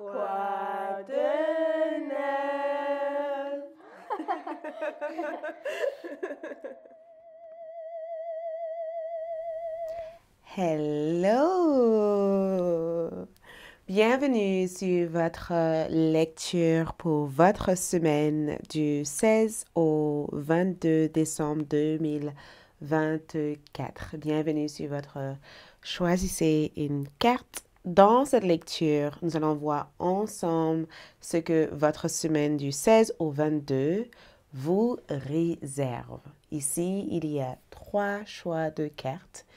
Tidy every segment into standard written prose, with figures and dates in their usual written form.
Quoi de neuf? Hello! Bienvenue sur votre lecture pour votre semaine du 16 au 22 décembre 2024. Bienvenue sur votre Choisissez une carte. Dans cette lecture, nous allons voir ensemble ce que votre semaine du 16 au 22 vous réserve. Ici, il y a 3 choix de cartes.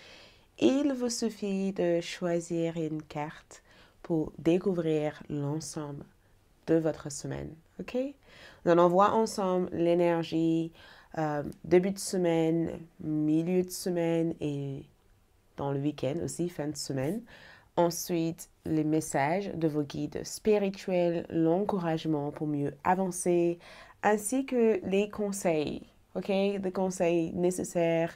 Il vous suffit de choisir une carte pour découvrir l'ensemble de votre semaine. OK? Nous allons voir ensemble l'énergie début de semaine, milieu de semaine et dans le week-end aussi, fin de semaine. Ensuite, les messages de vos guides spirituels, l'encouragement pour mieux avancer, ainsi que les conseils, OK? Les conseils nécessaires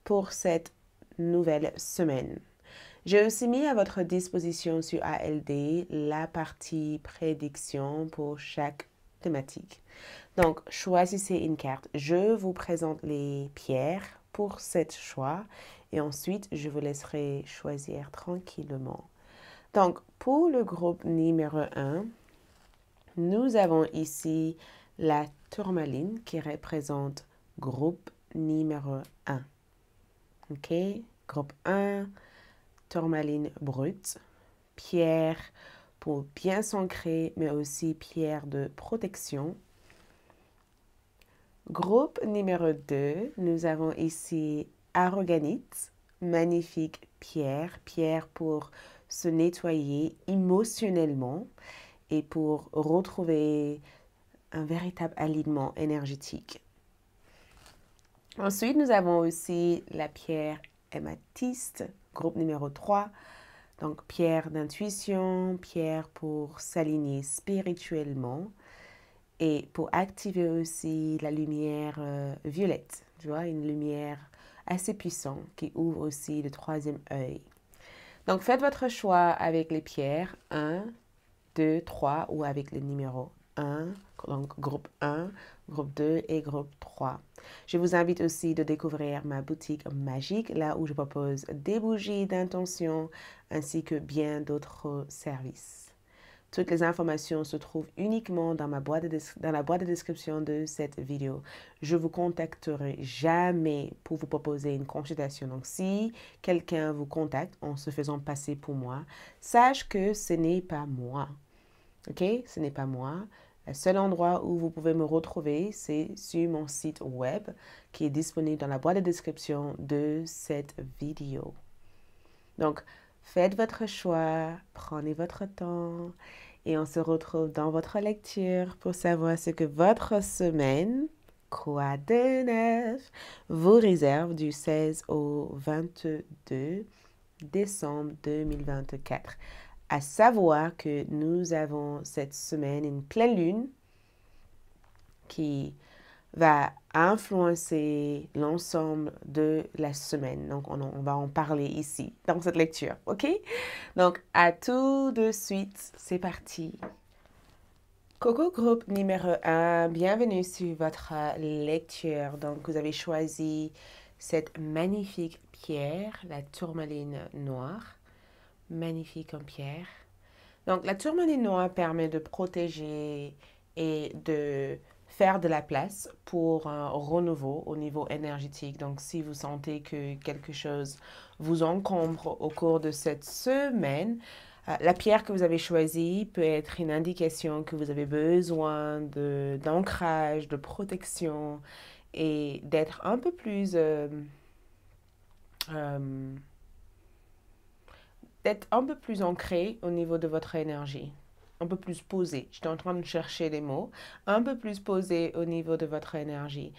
pour cette nouvelle semaine. J'ai aussi mis à votre disposition sur ALD la partie prédiction pour chaque thématique. Donc, choisissez une carte. Je vous présente les pierres pour cet choix et ensuite, je vous laisserai choisir tranquillement. Donc, pour le groupe numéro 1, nous avons ici la tourmaline qui représente groupe numéro 1. OK? Groupe 1, tourmaline brute, pierre pour bien s'ancrer, mais aussi pierre de protection. Groupe numéro 2, nous avons ici aragonite, magnifique pierre, pierre pour se nettoyer émotionnellement et pour retrouver un véritable alignement énergétique. Ensuite, nous avons aussi la pierre hématiste, groupe numéro 3. Donc, pierre d'intuition, pierre pour s'aligner spirituellement et pour activer aussi la lumière violette. Tu vois, une lumière assez puissante qui ouvre aussi le troisième œil. Donc, faites votre choix avec les pierres 1, 2, 3 ou avec le numéro 1, donc groupe 1, groupe 2 et groupe 3. Je vous invite aussi de découvrir ma boutique magique, là où je propose des bougies d'intention ainsi que bien d'autres services. Toutes les informations se trouvent uniquement dans la boîte de description de cette vidéo. Je vous contacterai jamais pour vous proposer une consultation. Donc, si quelqu'un vous contacte en se faisant passer pour moi, sache que ce n'est pas moi. OK? Ce n'est pas moi. Le seul endroit où vous pouvez me retrouver, c'est sur mon site web qui est disponible dans la boîte de description de cette vidéo. Donc, faites votre choix, prenez votre temps et on se retrouve dans votre lecture pour savoir ce que votre semaine, quoi de neuf, vous réserve du 16 au 22 décembre 2024. À savoir que nous avons cette semaine une pleine lune qui va influencer l'ensemble de la semaine. Donc, on va en parler ici, dans cette lecture, OK? Donc, à tout de suite, c'est parti. Coco Groupe numéro 1, bienvenue sur votre lecture. Donc, vous avez choisi cette magnifique pierre, la tourmaline noire. Magnifique en pierre. Donc, la tourmaline noire permet de protéger et de faire de la place pour un renouveau au niveau énergétique. Donc, si vous sentez que quelque chose vous encombre au cours de cette semaine, la pierre que vous avez choisie peut être une indication que vous avez besoin d'ancrage, de protection et d'être un peu plus ancré au niveau de votre énergie, un peu plus posé. J'étais en train de chercher les mots, un peu plus posé au niveau de votre énergie.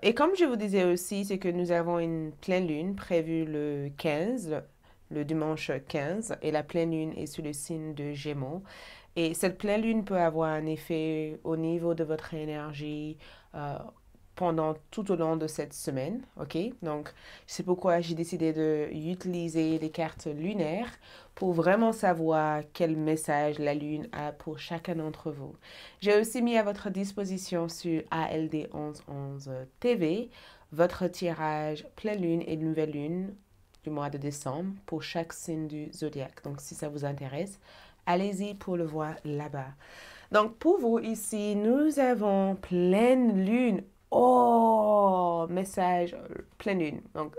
Et comme je vous disais aussi, c'est que nous avons une pleine lune prévue le 15, le dimanche 15, et la pleine lune est sous le signe de Gémeaux. Et cette pleine lune peut avoir un effet au niveau de votre énergie pendant tout au long de cette semaine, ok? Donc, c'est pourquoi j'ai décidé d'utiliser les cartes lunaires pour vraiment savoir quel message la Lune a pour chacun d'entre vous. J'ai aussi mis à votre disposition sur ALD 1111 TV votre tirage pleine lune et nouvelle lune du mois de décembre pour chaque signe du zodiaque. Donc, si ça vous intéresse, allez-y pour le voir là-bas. Donc, pour vous ici, nous avons pleine lune. Oh, message pleine lune. Donc,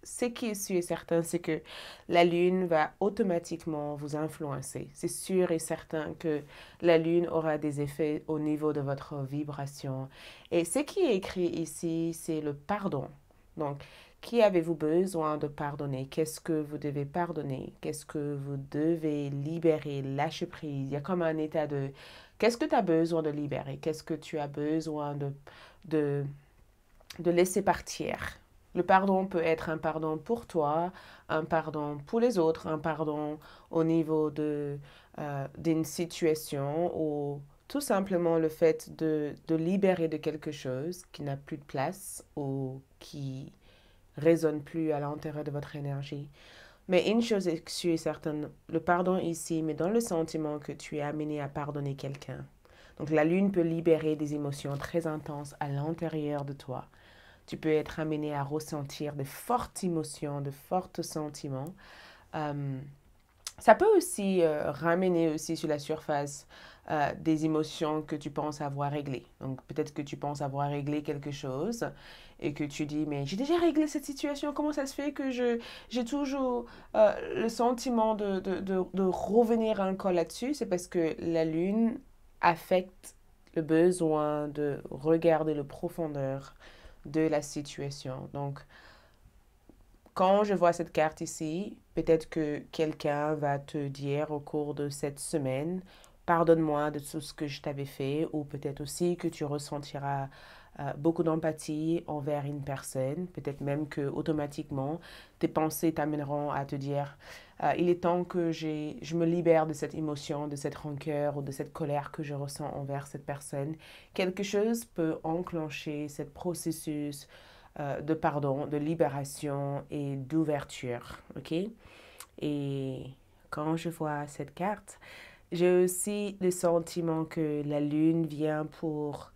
ce qui est sûr et certain, c'est que la lune va automatiquement vous influencer. C'est sûr et certain que la lune aura des effets au niveau de votre vibration. Et ce qui est écrit ici, c'est le pardon. Donc, qui avez-vous besoin de pardonner? Qu'est-ce que vous devez pardonner? Qu'est-ce que vous devez libérer, lâcher prise? Il y a comme un état de... Qu'est-ce que tu as besoin de libérer? Qu'est-ce que tu as besoin de laisser partir? Le pardon peut être un pardon pour toi, un pardon pour les autres, un pardon au niveau d'une situation ou tout simplement le fait de libérer de quelque chose qui n'a plus de place ou qui résonne plus à l'intérieur de votre énergie. Mais une chose est sûre et certaine, le pardon ici, mais dans le sentiment que tu es amené à pardonner quelqu'un. Donc la lune peut libérer des émotions très intenses à l'intérieur de toi. Tu peux être amené à ressentir de fortes émotions, de forts sentiments. Ça peut aussi ramener aussi sur la surface des émotions que tu penses avoir réglées. Donc peut-être que tu penses avoir réglé quelque chose et que tu dis, mais j'ai déjà réglé cette situation, comment ça se fait que j'ai toujours le sentiment de revenir encore là-dessus? C'est parce que la lune affecte le besoin de regarder le profondeur de la situation. Donc, quand je vois cette carte ici, peut-être que quelqu'un va te dire au cours de cette semaine, pardonne-moi de tout ce que je t'avais fait, ou peut-être aussi que tu ressentiras beaucoup d'empathie envers une personne, peut-être même que automatiquement tes pensées t'amèneront à te dire il est temps que je me libère de cette émotion, de cette rancœur ou de cette colère que je ressens envers cette personne. Quelque chose peut enclencher ce processus de pardon, de libération et d'ouverture, ok? Et quand je vois cette carte, j'ai aussi le sentiment que la lune vient pour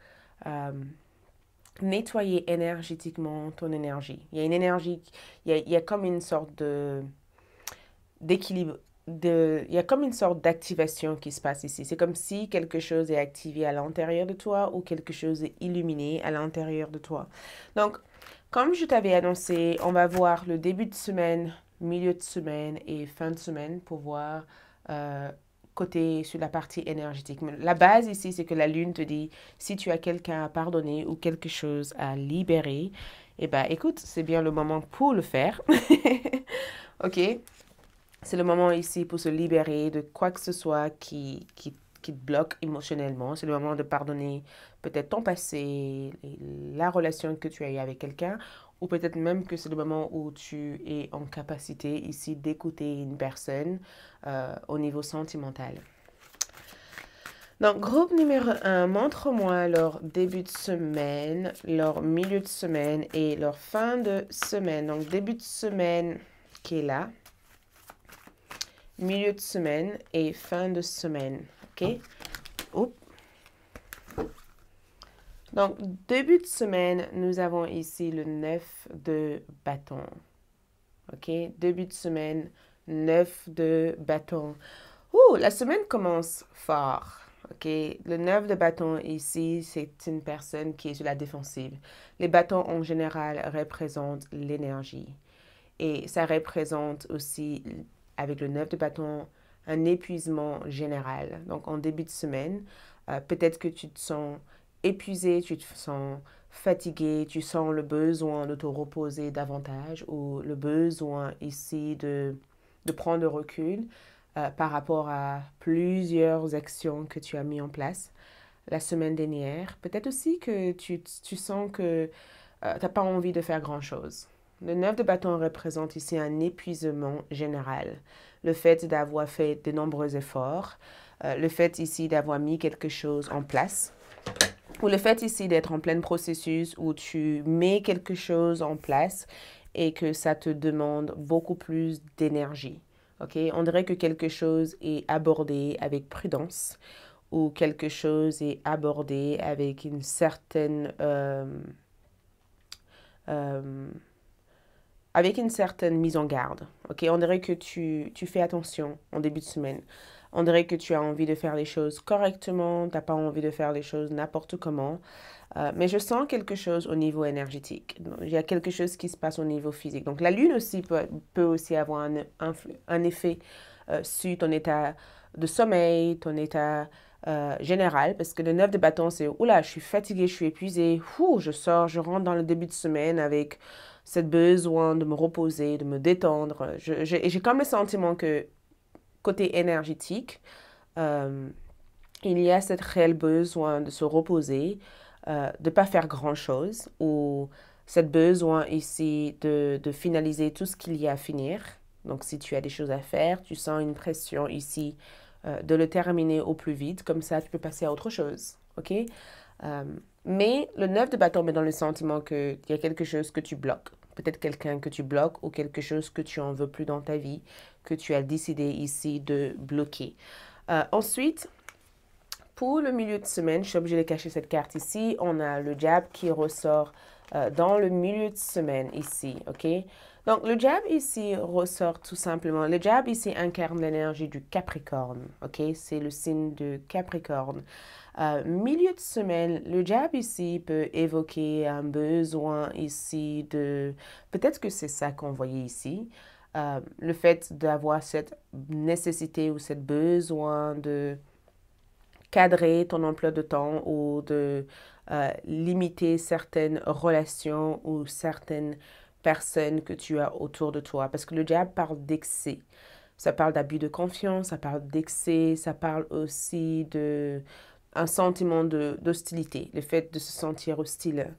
nettoyer énergétiquement ton énergie. Il y a une énergie, il y a comme une sorte d'équilibre, il y a comme une sorte d'activation qui se passe ici. C'est comme si quelque chose est activé à l'intérieur de toi ou quelque chose est illuminé à l'intérieur de toi. Donc, comme je t'avais annoncé, on va voir le début de semaine, milieu de semaine et fin de semaine pour voir côté sur la partie énergétique. Mais la base ici, c'est que la lune te dit, si tu as quelqu'un à pardonner ou quelque chose à libérer, eh bien, écoute, c'est bien le moment pour le faire. OK? C'est le moment ici pour se libérer de quoi que ce soit qui te bloque émotionnellement. C'est le moment de pardonner peut-être ton passé, la relation que tu as eue avec quelqu'un, ou peut-être même que c'est le moment où tu es en capacité ici d'écouter une personne au niveau sentimental. Donc, groupe numéro 1, montre-moi leur début de semaine, leur milieu de semaine et leur fin de semaine. Donc, début de semaine qui est là, milieu de semaine et fin de semaine. OK? Oups. Donc, début de semaine, nous avons ici le 9 de bâton. OK? Début de semaine, 9 de bâton. La semaine commence fort. OK? Le 9 de bâton ici, c'est une personne qui est sur la défensive. Les bâtons en général représentent l'énergie. Et ça représente aussi, avec le 9 de bâton, un épuisement général. Donc, en début de semaine, peut-être que tu te sens épuisé, tu te sens fatigué, tu sens le besoin de te reposer davantage ou le besoin ici de prendre de recul par rapport à plusieurs actions que tu as mis en place la semaine dernière. Peut-être aussi que tu sens que tu n'as pas envie de faire grand-chose. Le 9 de bâton représente ici un épuisement général. Le fait d'avoir fait de nombreux efforts, le fait ici d'avoir mis quelque chose en place ou le fait ici d'être en plein processus où tu mets quelque chose en place et que ça te demande beaucoup plus d'énergie. Ok, on dirait que quelque chose est abordé avec prudence ou quelque chose est abordé avec une certaine mise en garde. Ok, on dirait que tu fais attention en début de semaine. On dirait que tu as envie de faire les choses correctement, tu n'as pas envie de faire les choses n'importe comment. Mais je sens quelque chose au niveau énergétique. Il y a quelque chose qui se passe au niveau physique. Donc la lune aussi peut aussi avoir un effet sur ton état de sommeil, ton état général, parce que le 9 de bâton, c'est oula, je suis fatiguée, je suis épuisée, je sors, je rentre dans le début de semaine avec ce besoin de me reposer, de me détendre. J'ai comme le sentiment que côté énergétique, il y a cet réel besoin de se reposer, de ne pas faire grand-chose, ou cet besoin ici de finaliser tout ce qu'il y a à finir. Donc, si tu as des choses à faire, tu sens une pression ici de le terminer au plus vite. Comme ça, tu peux passer à autre chose. OK? Mais le 9 de bâton met dans le sentiment qu'il y a quelque chose que tu bloques. Peut-être quelqu'un que tu bloques ou quelque chose que tu en veux plus dans ta vie, que tu as décidé ici de bloquer. Ensuite, pour le milieu de semaine, je suis obligée de cacher cette carte ici. On a le diable qui ressort dans le milieu de semaine ici, ok? Donc, le diable ici ressort tout simplement. Le diable ici incarne l'énergie du Capricorne, ok? C'est le signe de Capricorne. Milieu de semaine, le diable ici peut évoquer un besoin ici de... Peut-être que c'est ça qu'on voyait ici. Le fait d'avoir cette nécessité ou ce besoin de cadrer ton emploi de temps ou de limiter certaines relations ou certaines personnes que tu as autour de toi. Parce que le diable parle d'excès. Ça parle d'abus de confiance, ça parle d'excès, ça parle aussi de un sentiment d'hostilité, le fait de se sentir hostile.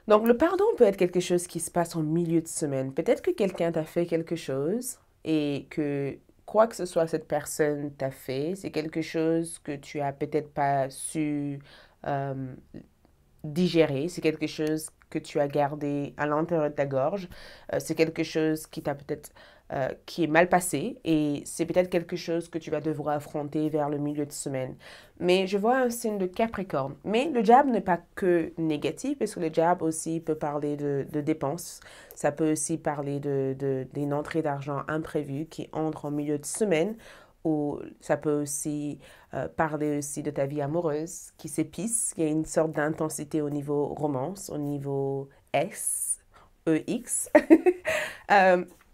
Donc, le pardon peut être quelque chose qui se passe en milieu de semaine. Peut-être que quelqu'un t'a fait quelque chose et que quoi que ce soit cette personne t'a fait, c'est quelque chose que tu as peut-être pas su digérer, c'est quelque chose que tu as gardé à l'intérieur de ta gorge, c'est quelque chose qui t'a peut-être qui est mal passé et c'est peut-être quelque chose que tu vas devoir affronter vers le milieu de semaine. Mais je vois un signe de Capricorne. Mais le diable n'est pas que négatif, parce que le diable aussi peut parler de dépenses. Ça peut aussi parler d'une entrée d'argent imprévue qui entre en milieu de semaine, ou ça peut aussi parler aussi de ta vie amoureuse qui s'épice. Il y a une sorte d'intensité au niveau romance, au niveau S, EX.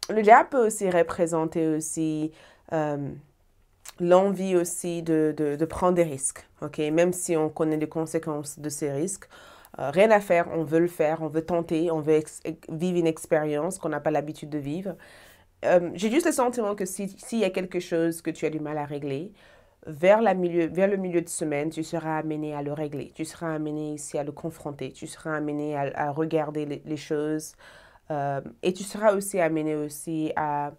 Le diable peut aussi représenter aussi l'envie aussi de prendre des risques, ok? Même si on connaît les conséquences de ces risques, rien à faire, on veut le faire, on veut tenter, on veut vivre une expérience qu'on n'a pas l'habitude de vivre. J'ai juste le sentiment que s'il y a quelque chose que tu as du mal à régler, vers le milieu de semaine, tu seras amené à le régler. Tu seras amené ici à le confronter. Tu seras amené à regarder les choses. Et tu seras aussi amené aussi à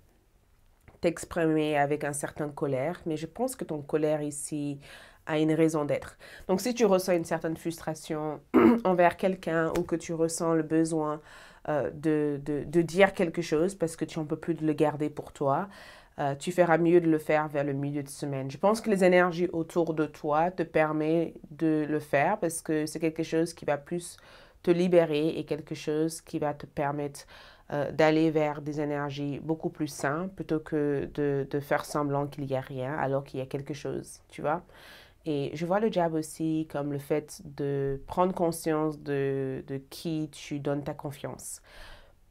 t'exprimer avec un certain colère. Mais je pense que ton colère ici a une raison d'être. Donc, si tu ressens une certaine frustration envers quelqu'un ou que tu ressens le besoin de dire quelque chose parce que tu n'en peux plus de le garder pour toi, tu feras mieux de le faire vers le milieu de semaine. Je pense que les énergies autour de toi te permettent de le faire parce que c'est quelque chose qui va plus te libérer et quelque chose qui va te permettre d'aller vers des énergies beaucoup plus saines plutôt que de faire semblant qu'il n'y a rien alors qu'il y a quelque chose, tu vois. Et je vois le diable aussi comme le fait de prendre conscience de qui tu donnes ta confiance.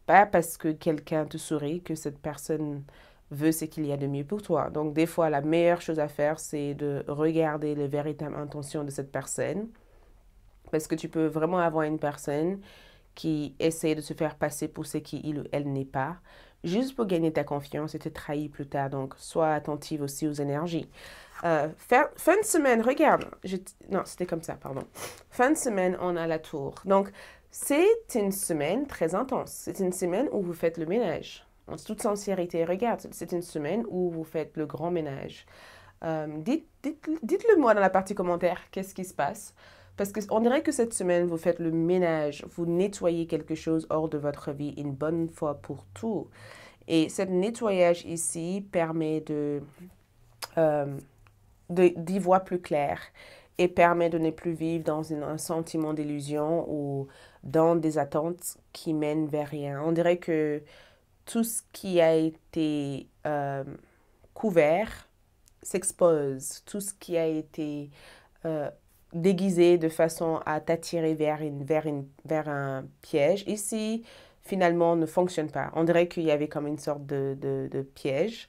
Pas parce que quelqu'un te sourit que cette personne veut ce qu'il y a de mieux pour toi. Donc des fois, la meilleure chose à faire, c'est de regarder les véritables intentions de cette personne. Parce que tu peux vraiment avoir une personne qui essaie de se faire passer pour ce qu'il ou elle n'est pas, juste pour gagner ta confiance et te trahir plus tard. Donc, sois attentive aussi aux énergies. Fin de semaine, regarde. Non, c'était comme ça, pardon. Fin de semaine, on a la tour. Donc, c'est une semaine très intense. C'est une semaine où vous faites le ménage. En toute sincérité, regarde, c'est une semaine où vous faites le grand ménage. Dites-le moi dans la partie commentaire, qu'est-ce qui se passe. Parce qu'on dirait que cette semaine, vous faites le ménage, vous nettoyez quelque chose hors de votre vie une bonne fois pour tout. Et ce nettoyage ici permet d'y voir plus clair et permet de ne plus vivre dans un sentiment d'illusion ou dans des attentes qui mènent vers rien. On dirait que tout ce qui a été couvert s'expose, tout ce qui a été déguisé de façon à t'attirer vers un piège. Ici, finalement, ne fonctionne pas. On dirait qu'il y avait comme une sorte de piège.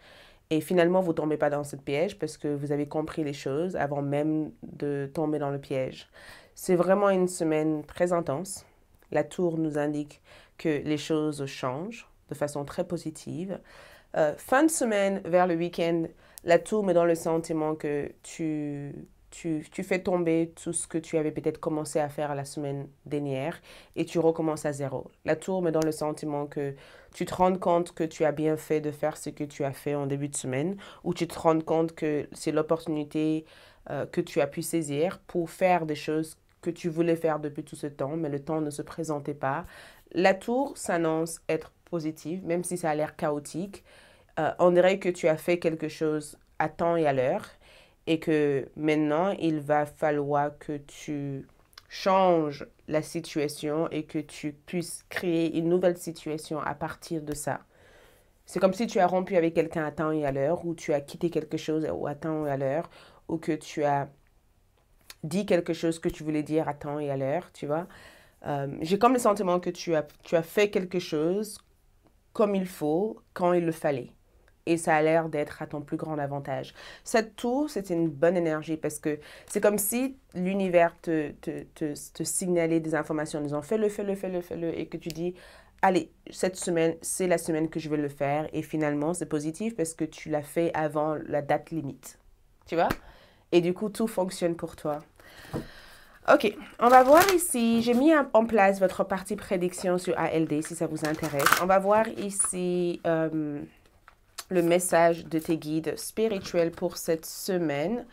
Et finalement, vous ne tombez pas dans ce piège parce que vous avez compris les choses avant même de tomber dans le piège. C'est vraiment une semaine très intense. La tour nous indique que les choses changent de façon très positive. Fin de semaine, vers le week-end, la tour met dans le sentiment que tu fais tomber tout ce que tu avais peut-être commencé à faire la semaine dernière et tu recommences à zéro. La tour met dans le sentiment que tu te rends compte que tu as bien fait de faire ce que tu as fait en début de semaine ou tu te rends compte que c'est l'opportunité que tu as pu saisir pour faire des choses que tu voulais faire depuis tout ce temps, mais le temps ne se présentait pas. La tour s'annonce être positive, même si ça a l'air chaotique. On dirait que tu as fait quelque chose à temps et à l'heure et que maintenant, il va falloir que tu changes la situation et que tu puisses créer une nouvelle situation à partir de ça. C'est comme si tu as rompu avec quelqu'un à temps et à l'heure, ou tu as quitté quelque chose à temps et à l'heure, ou que tu as dit quelque chose que tu voulais dire à temps et à l'heure, tu vois. J'ai comme le sentiment que tu as fait quelque chose comme il faut, quand il le fallait. Et ça a l'air d'être à ton plus grand avantage. Cette tour, c'est une bonne énergie parce que c'est comme si l'univers te signalait des informations en disant fais-le, fais-le, fais-le, fais-le, et que tu dis allez, cette semaine, c'est la semaine que je vais le faire. Et finalement, c'est positif parce que tu l'as fait avant la date limite. Tu vois? Et du coup, tout fonctionne pour toi. Ok, on va voir ici, j'ai mis en place votre partie prédiction sur ALD si ça vous intéresse. On va voir ici le message de tes guides spirituels pour cette semaine.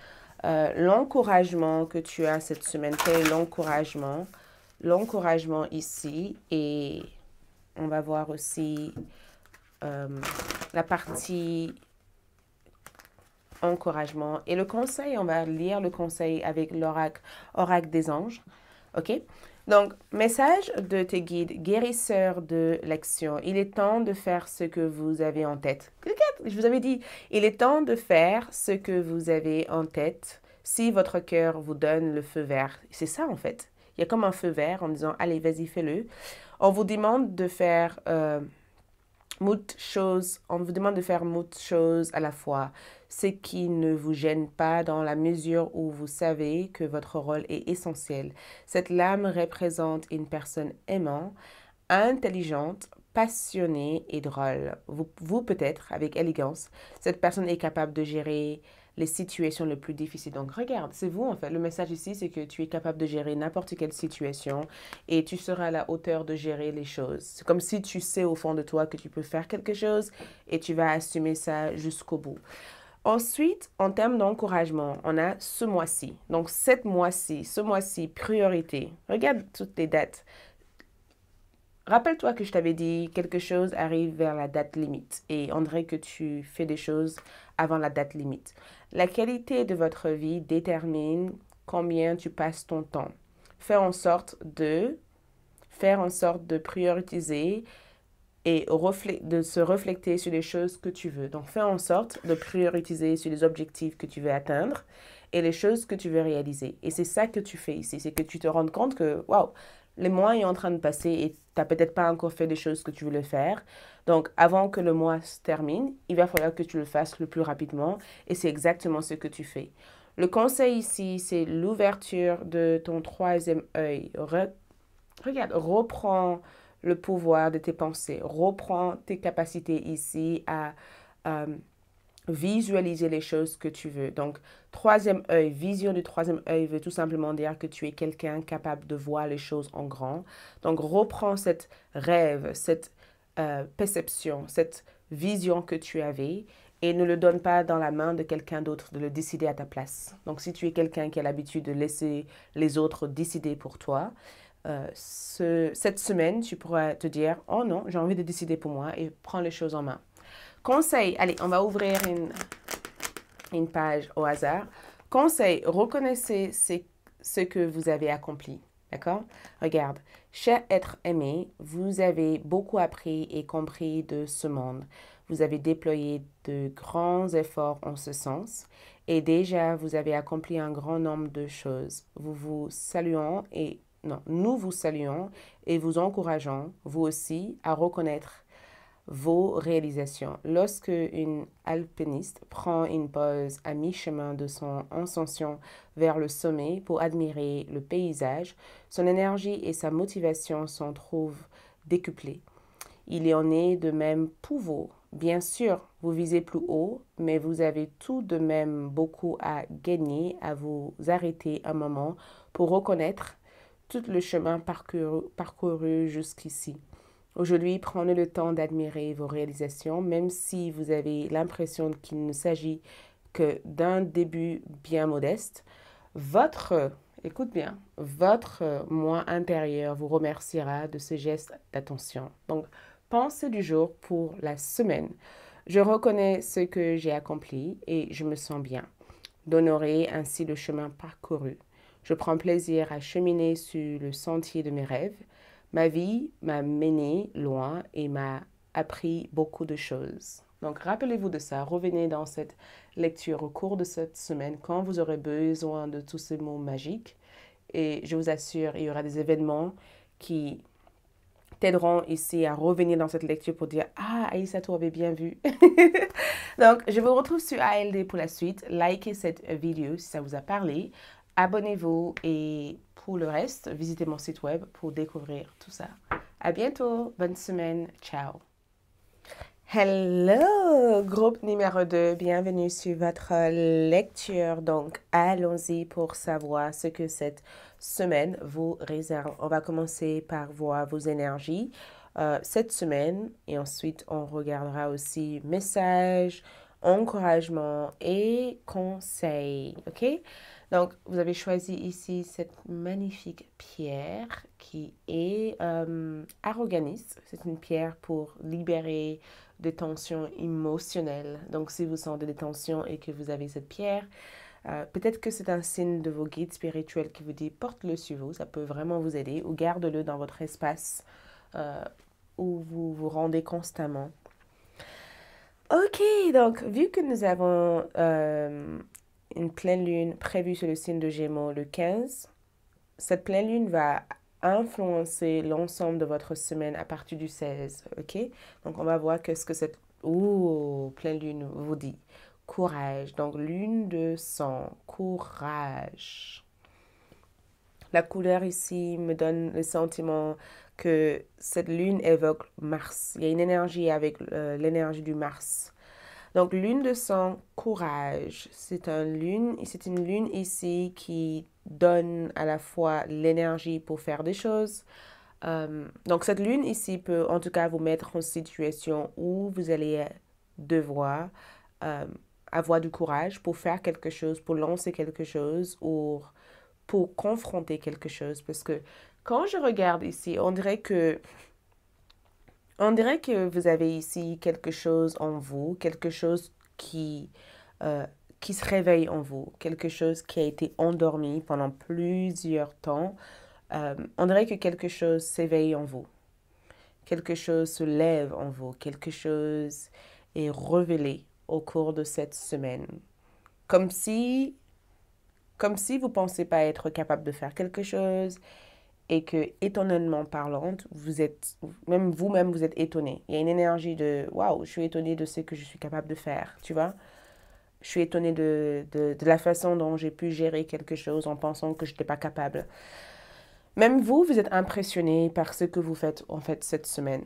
L'encouragement que tu as cette semaine, quel est l'encouragement? L'encouragement ici, et on va voir aussi la partie encouragement. Et le conseil, on va lire le conseil avec l'oracle des anges. OK? Donc, message de tes guides, guérisseurs de l'action. Il est temps de faire ce que vous avez en tête. Je vous avais dit, il est temps de faire ce que vous avez en tête si votre cœur vous donne le feu vert. C'est ça, en fait. Il y a comme un feu vert en disant, allez, vas-y, fais-le. On vous demande de faire moult choses à la fois, ce qui ne vous gêne pas dans la mesure où vous savez que votre rôle est essentiel. Cette lame représente une personne aimante, intelligente, passionnée et drôle. Vous peut-être, avec élégance, cette personne est capable de gérer les situations les plus difficiles. Donc, regarde, c'est vous en fait. Le message ici, c'est que tu es capable de gérer n'importe quelle situation et tu seras à la hauteur de gérer les choses. C'est comme si tu sais au fond de toi que tu peux faire quelque chose et tu vas assumer ça jusqu'au bout. Ensuite, en termes d'encouragement, on a ce mois-ci. Donc, ce mois-ci, priorité. Regarde toutes les dates. Rappelle-toi que je t'avais dit quelque chose arrive vers la date limite et on dirait que tu fais des choses avant la date limite. La qualité de votre vie détermine combien tu passes ton temps. Faire en sorte de prioriser et de se refléter sur les choses que tu veux. Donc, fais en sorte de prioriser sur les objectifs que tu veux atteindre et les choses que tu veux réaliser. Et c'est ça que tu fais ici, c'est que tu te rends compte que, waouh, le mois est en train de passer et tu n'as peut-être pas encore fait des choses que tu voulais faire. Donc, avant que le mois se termine, il va falloir que tu le fasses le plus rapidement et c'est exactement ce que tu fais. Le conseil ici, c'est l'ouverture de ton troisième œil. Regarde, reprends le pouvoir de tes pensées. Reprends tes capacités ici à visualiser les choses que tu veux. Donc, troisième œil, vision du troisième œil veut tout simplement dire que tu es quelqu'un capable de voir les choses en grand. Donc, reprends cette rêve, cette perception, cette vision que tu avais et ne le donne pas dans la main de quelqu'un d'autre de le décider à ta place. Donc, si tu es quelqu'un qui a l'habitude de laisser les autres décider pour toi, cette semaine, tu pourras te dire « Oh non, j'ai envie de décider pour moi et prends les choses en main. » Conseil, allez, on va ouvrir une page au hasard. Conseil, reconnaissez ce que vous avez accompli. D'accord? Regarde, cher être aimé, vous avez beaucoup appris et compris de ce monde. Vous avez déployé de grands efforts en ce sens et déjà vous avez accompli un grand nombre de choses. Nous vous saluons et vous encourageons, vous aussi, à reconnaître vos réalisations. Lorsque une alpiniste prend une pause à mi-chemin de son ascension vers le sommet pour admirer le paysage, son énergie et sa motivation s'en trouvent décuplées. Il en est de même pour vous. Bien sûr, vous visez plus haut, mais vous avez tout de même beaucoup à gagner à vous arrêter un moment pour reconnaître tout le chemin parcouru jusqu'ici. Aujourd'hui, prenez le temps d'admirer vos réalisations, même si vous avez l'impression qu'il ne s'agit que d'un début bien modeste. Écoute bien, votre moi intérieur vous remerciera de ce geste d'attention. Donc, pensée du jour pour la semaine. Je reconnais ce que j'ai accompli et je me sens bien d'honorer ainsi le chemin parcouru. Je prends plaisir à cheminer sur le sentier de mes rêves. Ma vie m'a mené loin et m'a appris beaucoup de choses. Donc, rappelez-vous de ça. Revenez dans cette lecture au cours de cette semaine quand vous aurez besoin de tous ces mots magiques. Et je vous assure, il y aura des événements qui t'aideront ici à revenir dans cette lecture pour dire « Ah, Aïssa, tu avais bien vu. » Donc, je vous retrouve sur ALD pour la suite. Likez cette vidéo si ça vous a parlé. Abonnez-vous et pour le reste, visitez mon site web pour découvrir tout ça. À bientôt. Bonne semaine. Ciao. Hello, groupe numéro 2. Bienvenue sur votre lecture. Donc, allons-y pour savoir ce que cette semaine vous réserve. On va commencer par voir vos énergies cette semaine et ensuite on regardera aussi messages, encouragements et conseils. OK? Donc, vous avez choisi ici cette magnifique pierre qui est Arroganis. C'est une pierre pour libérer des tensions émotionnelles. Donc, si vous sentez des tensions et que vous avez cette pierre, peut-être que c'est un signe de vos guides spirituels qui vous dit porte-le sur vous, ça peut vraiment vous aider, ou garde-le dans votre espace où vous vous rendez constamment. Ok, donc vu que nous avons une pleine lune prévue sur le signe de Gémeaux le 15, cette pleine lune va influencer l'ensemble de votre semaine à partir du 16, ok? Donc, on va voir qu'est-ce que cette pleine lune vous dit. Courage, donc lune de sang, courage. La couleur ici me donne le sentiment que cette lune évoque Mars. Il y a une énergie avec l'énergie du Mars. Donc, lune de sang, courage. C'est une lune ici qui donne à la fois l'énergie pour faire des choses. Donc, cette lune ici peut en tout cas vous mettre en situation où vous allez devoir avoir du courage pour faire quelque chose, pour lancer quelque chose ou pour confronter quelque chose. Parce que quand je regarde ici, on dirait que vous avez ici quelque chose en vous, quelque chose qui se réveille en vous, quelque chose qui a été endormi pendant plusieurs temps. On dirait que quelque chose s'éveille en vous, quelque chose se lève en vous, quelque chose est révélé au cours de cette semaine. Comme si vous ne pensez pas être capable de faire quelque chose et que, étonnamment parlant, vous êtes étonné. Il y a une énergie de « Waouh, je suis étonné de ce que je suis capable de faire », tu vois. Je suis étonnée de la façon dont j'ai pu gérer quelque chose en pensant que je n'étais pas capable. Même vous êtes impressionné par ce que vous faites, en fait, cette semaine.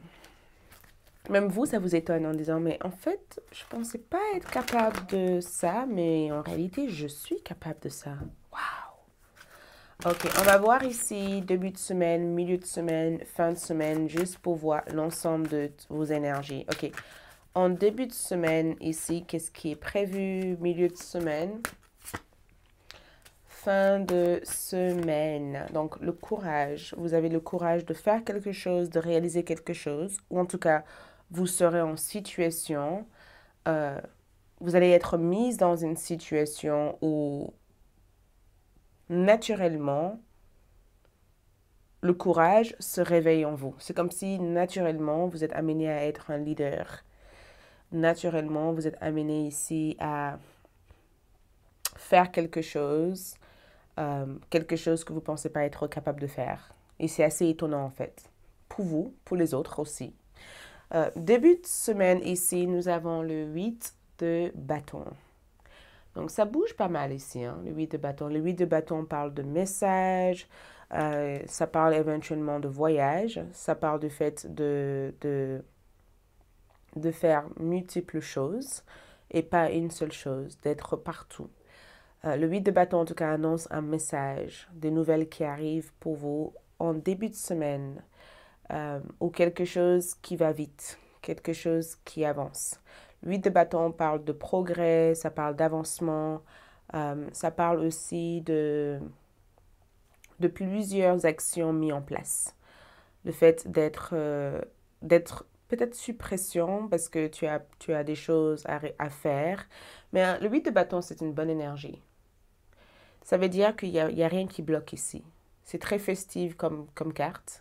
Même vous, ça vous étonne en disant « Mais en fait, je ne pensais pas être capable de ça, mais en réalité, je suis capable de ça. » Waouh! Ok, on va voir ici début de semaine, milieu de semaine, fin de semaine, juste pour voir l'ensemble de vos énergies. Ok, en début de semaine ici, qu'est-ce qui est prévu, milieu de semaine, fin de semaine. Donc, le courage. Vous avez le courage de faire quelque chose, de réaliser quelque chose, ou en tout cas, vous serez en situation, vous allez être mise dans une situation où naturellement, le courage se réveille en vous. C'est comme si naturellement, vous êtes amené à être un leader. Naturellement, vous êtes amené ici à faire quelque chose que vous ne pensez pas être capable de faire. Et c'est assez étonnant en fait. Pour vous, pour les autres aussi. Début de semaine ici, nous avons le 8 de bâton. Donc ça bouge pas mal ici, hein, le 8 de bâton. Le 8 de bâton parle de message, ça parle éventuellement de voyage, ça parle du fait de faire multiples choses et pas une seule chose, d'être partout. Le 8 de bâton, en tout cas, annonce un message, des nouvelles qui arrivent pour vous en début de semaine ou quelque chose qui va vite, quelque chose qui avance. Le 8 de bâton parle de progrès, ça parle d'avancement, ça parle aussi de plusieurs actions mises en place. Le fait d'être peut-être sous pression parce que tu as des choses à faire. Mais le 8 de bâton, c'est une bonne énergie. Ça veut dire qu'il y a rien qui bloque ici. C'est très festif comme carte.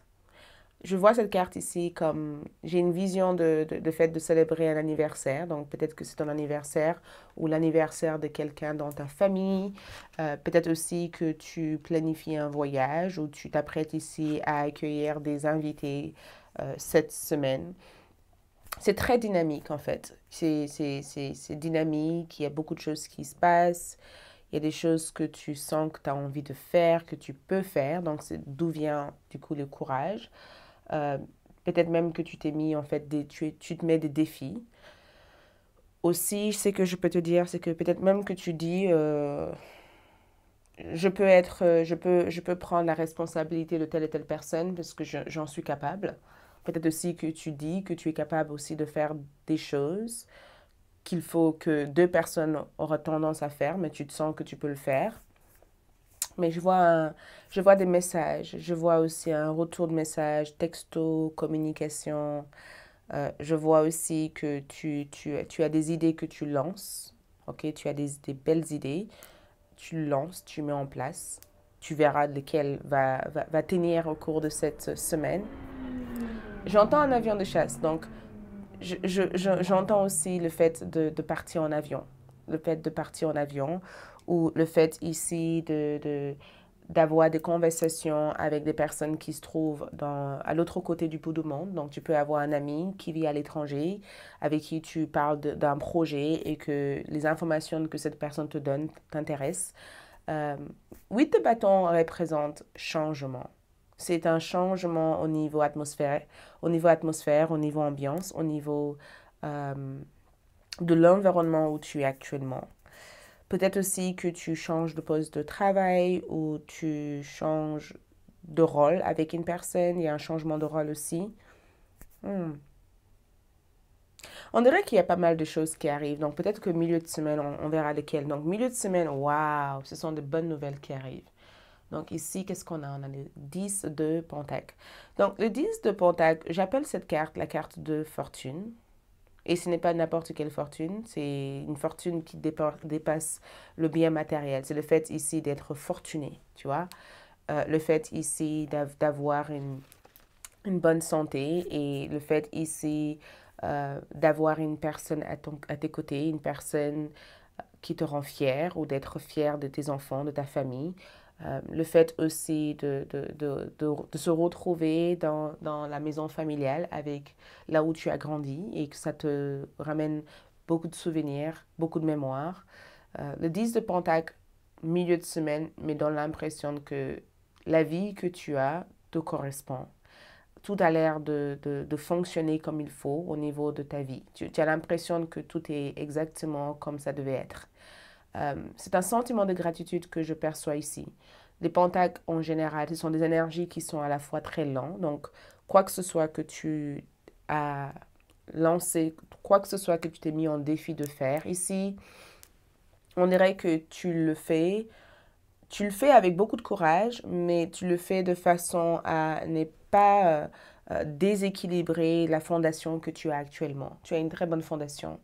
Je vois cette carte ici comme, j'ai une vision de fait de célébrer un anniversaire. Donc peut-être que c'est ton anniversaire ou l'anniversaire de quelqu'un dans ta famille. Peut-être aussi que tu planifies un voyage ou tu t'apprêtes ici à accueillir des invités cette semaine. C'est très dynamique en fait. C'est dynamique, il y a beaucoup de choses qui se passent. Il y a des choses que tu sens que tu as envie de faire, que tu peux faire. Donc, c'est d'où vient du coup le courage. Peut-être même que tu t'es mis en fait, tu te mets des défis. Aussi, ce que je peux te dire, c'est que peut-être même que tu dis, je peux prendre la responsabilité de telle et telle personne parce que j'en suis capable. Peut-être aussi que tu dis que tu es capable aussi de faire des choses qu'il faut que deux personnes auraient tendance à faire, mais tu te sens que tu peux le faire. Mais je vois des messages, je vois aussi un retour de message, texto, communication. Je vois aussi que tu as des idées que tu lances, ok? Tu as des belles idées, tu lances, tu mets en place. Tu verras lequel va tenir au cours de cette semaine. J'entends un avion de chasse, donc j'entends aussi le fait de partir en avion. Le fait de partir en avion ou le fait ici d'avoir des conversations avec des personnes qui se trouvent à l'autre côté du bout du monde. Donc, tu peux avoir un ami qui vit à l'étranger, avec qui tu parles d'un projet et que les informations que cette personne te donne t'intéressent. 8 de bâton représente changement. C'est un changement au niveau atmosphère, au niveau ambiance, au niveau de l'environnement où tu es actuellement. Peut-être aussi que tu changes de poste de travail ou tu changes de rôle avec une personne. Il y a un changement de rôle aussi. On dirait qu'il y a pas mal de choses qui arrivent. Donc peut-être que milieu de semaine, on verra lesquelles. Donc milieu de semaine, waouh, ce sont de bonnes nouvelles qui arrivent. Donc ici, qu'est-ce qu'on a? On a le 10 de Pentacle. Donc le 10 de Pentacle, j'appelle cette carte la carte de fortune. Et ce n'est pas n'importe quelle fortune, c'est une fortune qui dépasse le bien matériel. C'est le fait ici d'être fortuné, tu vois. Le fait ici d'avoir une bonne santé et le fait ici d'avoir une personne à tes côtés, une personne qui te rend fier ou d'être fier de tes enfants, de ta famille. Le fait aussi de se retrouver dans la maison familiale avec là où tu as grandi et que ça te ramène beaucoup de souvenirs, beaucoup de mémoires. Le 10 de Pentacle, milieu de semaine, me donne l'impression que la vie que tu as te correspond. Tout a l'air de fonctionner comme il faut au niveau de ta vie. Tu as l'impression que tout est exactement comme ça devait être. C'est un sentiment de gratitude que je perçois ici. Les pentacles, en général, ce sont des énergies qui sont à la fois très lentes. Donc, quoi que ce soit que tu as lancer quoi que ce soit que tu t'es mis en défi de faire. Ici, on dirait que tu le fais avec beaucoup de courage, mais tu le fais de façon à ne pas déséquilibrer la fondation que tu as actuellement. Tu as une très bonne fondation.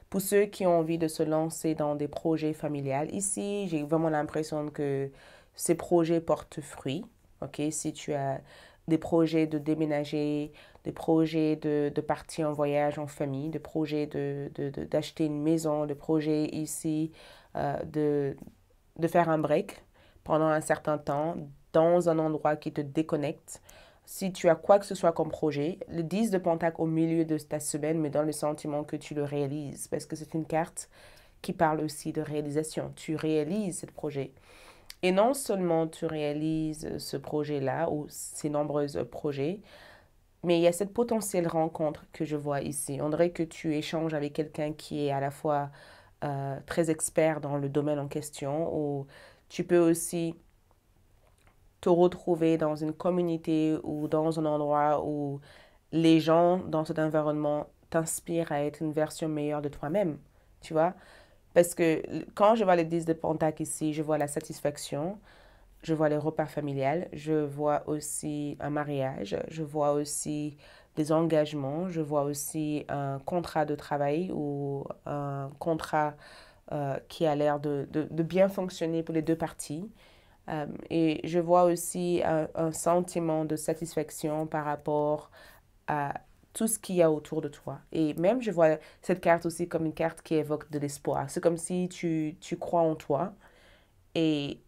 Pour ceux qui ont envie de se lancer dans des projets familiales, ici, j'ai vraiment l'impression que ces projets portent fruit. Ok, si tu as des projets de déménager, des projets de partir en voyage en famille, des projets d'acheter une maison, des projets ici de faire un break pendant un certain temps dans un endroit qui te déconnecte. Si tu as quoi que ce soit comme projet, le 10 de Pentacle au milieu de ta semaine me donne le sentiment que tu le réalises parce que c'est une carte qui parle aussi de réalisation. Tu réalises ce projet. Et non seulement tu réalises ce projet-là ou ces nombreux projets, mais il y a cette potentielle rencontre que je vois ici. On dirait que tu échanges avec quelqu'un qui est à la fois très expert dans le domaine en question ou tu peux aussi te retrouver dans une communauté ou dans un endroit où les gens dans cet environnement t'inspirent à être une version meilleure de toi-même, tu vois? Parce que quand je vois les 10 de Pentacle ici, je vois la satisfaction, je vois les repas familiales, je vois aussi un mariage, je vois aussi des engagements, je vois aussi un contrat de travail ou un contrat qui a l'air de bien fonctionner pour les deux parties. Et je vois aussi un sentiment de satisfaction par rapport à tout ce qu'il y a autour de toi. Et même, je vois cette carte aussi comme une carte qui évoque de l'espoir. C'est comme si tu crois en toi et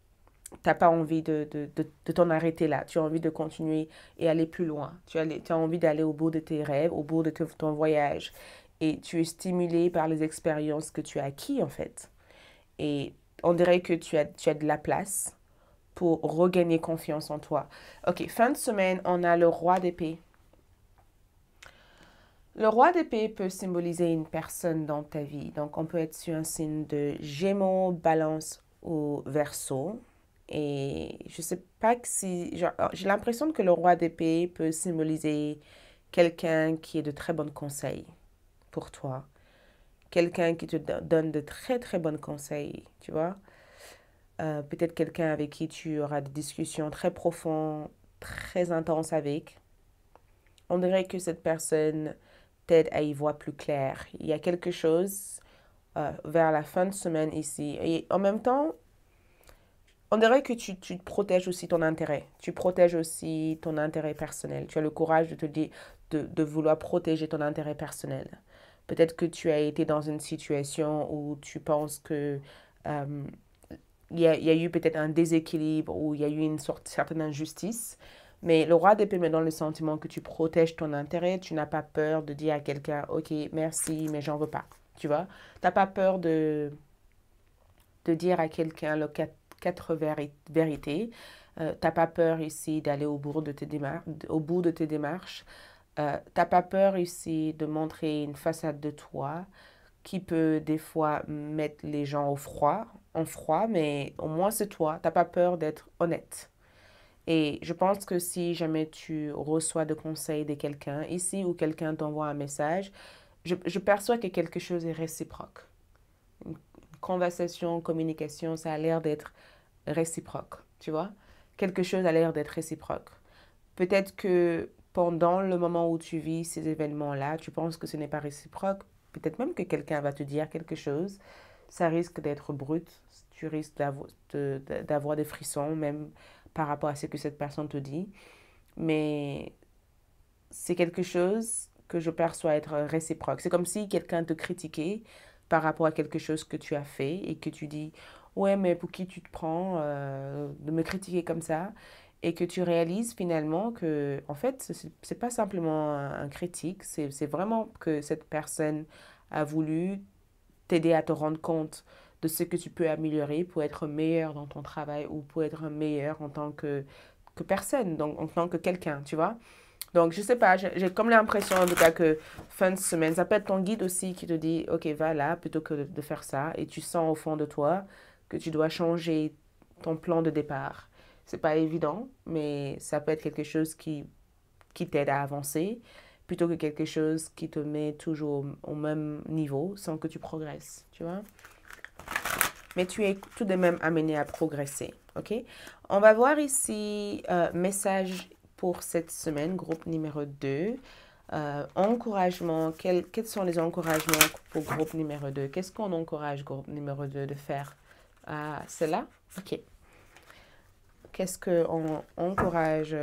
tu n'as pas envie de t'en arrêter là. Tu as envie de continuer et aller plus loin. Tu as envie d'aller au bout de tes rêves, au bout de ton voyage. Et tu es stimulé par les expériences que tu as acquises, en fait. Et on dirait que tu as de la place pour regagner confiance en toi. Ok, fin de semaine, on a le roi d'épée. Le roi d'épée peut symboliser une personne dans ta vie. Donc, on peut être sur un signe de Gémeaux, Balance ou Verseau. Et je sais pas que si... J'ai l'impression que le roi d'épée peut symboliser quelqu'un qui est de très bons conseils pour toi. Quelqu'un qui te donne de très très bons conseils, tu vois. Peut-être quelqu'un avec qui tu auras des discussions très profondes, très intenses avec. On dirait que cette personne t'aide à y voir plus clair. Il y a quelque chose vers la fin de semaine ici. Et en même temps, on dirait que tu protèges aussi ton intérêt. Tu protèges aussi ton intérêt personnel. Tu as le courage de te dire, de vouloir protéger ton intérêt personnel. Peut-être que tu as été dans une situation où tu penses que il y a eu peut-être un déséquilibre ou il y a eu une certaine injustice. Mais le roi d'épée me donne le sentiment que tu protèges ton intérêt. Tu n'as pas peur de dire à quelqu'un, OK, merci, mais j'en veux pas. Tu vois? Tu n'as pas peur de dire à quelqu'un le quatre vérités. Tu n'as pas peur ici d'aller au bout de tes démarches. Tu n'as pas peur ici de montrer une façade de toi qui peut des fois mettre les gens en froid, mais au moins c'est toi. Tu n'as pas peur d'être honnête. Et je pense que si jamais tu reçois de conseils de quelqu'un ici ou quelqu'un t'envoie un message, je perçois que quelque chose est réciproque. Une conversation, communication, ça a l'air d'être réciproque, tu vois? Quelque chose a l'air d'être réciproque. Peut-être que pendant le moment où tu vis ces événements-là, tu penses que ce n'est pas réciproque. Peut-être même que quelqu'un va te dire quelque chose. Ça risque d'être brut. Tu risques d'avoir des frissons, même par rapport à ce que cette personne te dit. Mais c'est quelque chose que je perçois être réciproque. C'est comme si quelqu'un te critiquait par rapport à quelque chose que tu as fait et que tu dis, ouais, mais pour qui tu te prends de me critiquer comme ça? Et que tu réalises finalement que, en fait, c'est pas simplement un critique, c'est vraiment que cette personne a voulu t'aider à te rendre compte de ce que tu peux améliorer pour être meilleur dans ton travail ou pour être meilleur en tant que personne, donc en tant que quelqu'un, tu vois. Donc, je sais pas, j'ai comme l'impression en tout cas que fin de semaine, ça peut être ton guide aussi qui te dit, OK, va là plutôt que de faire ça. Et tu sens au fond de toi que tu dois changer ton plan de départ. C'est pas évident, mais ça peut être quelque chose qui t'aide à avancer. plutôt que quelque chose qui te met toujours au même niveau sans que tu progresses, tu vois. Mais tu es tout de même amené à progresser, ok? On va voir ici message pour cette semaine, groupe numéro 2. Encouragement, quels sont les encouragements pour groupe numéro 2? Qu'est-ce qu'on encourage groupe numéro 2 de faire? C'est là? Ok. Qu'est-ce qu'on encourage?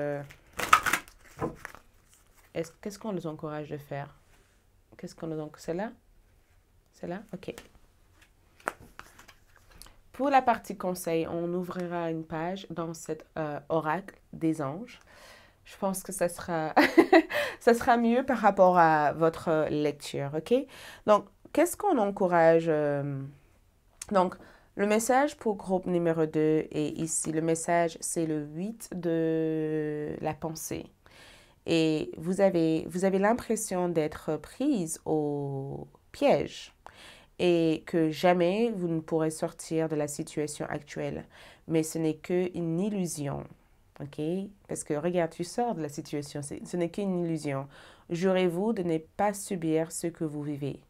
Qu'est-ce qu'on nous encourage de faire? Qu'est-ce qu'on nous encourage? C'est là? C'est là? Ok. Pour la partie conseil, on ouvrira une page dans cet oracle des anges. Je pense que ça sera, ça sera mieux par rapport à votre lecture, ok? Donc, qu'est-ce qu'on encourage? Donc, le message pour groupe numéro 2 est ici. Le message, c'est le 8 de la pensée. Et vous avez l'impression d'être prise au piège et que jamais vous ne pourrez sortir de la situation actuelle. Mais ce n'est qu'une illusion. Ok? Parce que regarde, tu sors de la situation, ce n'est qu'une illusion. Jurez-vous de ne pas subir ce que vous vivez.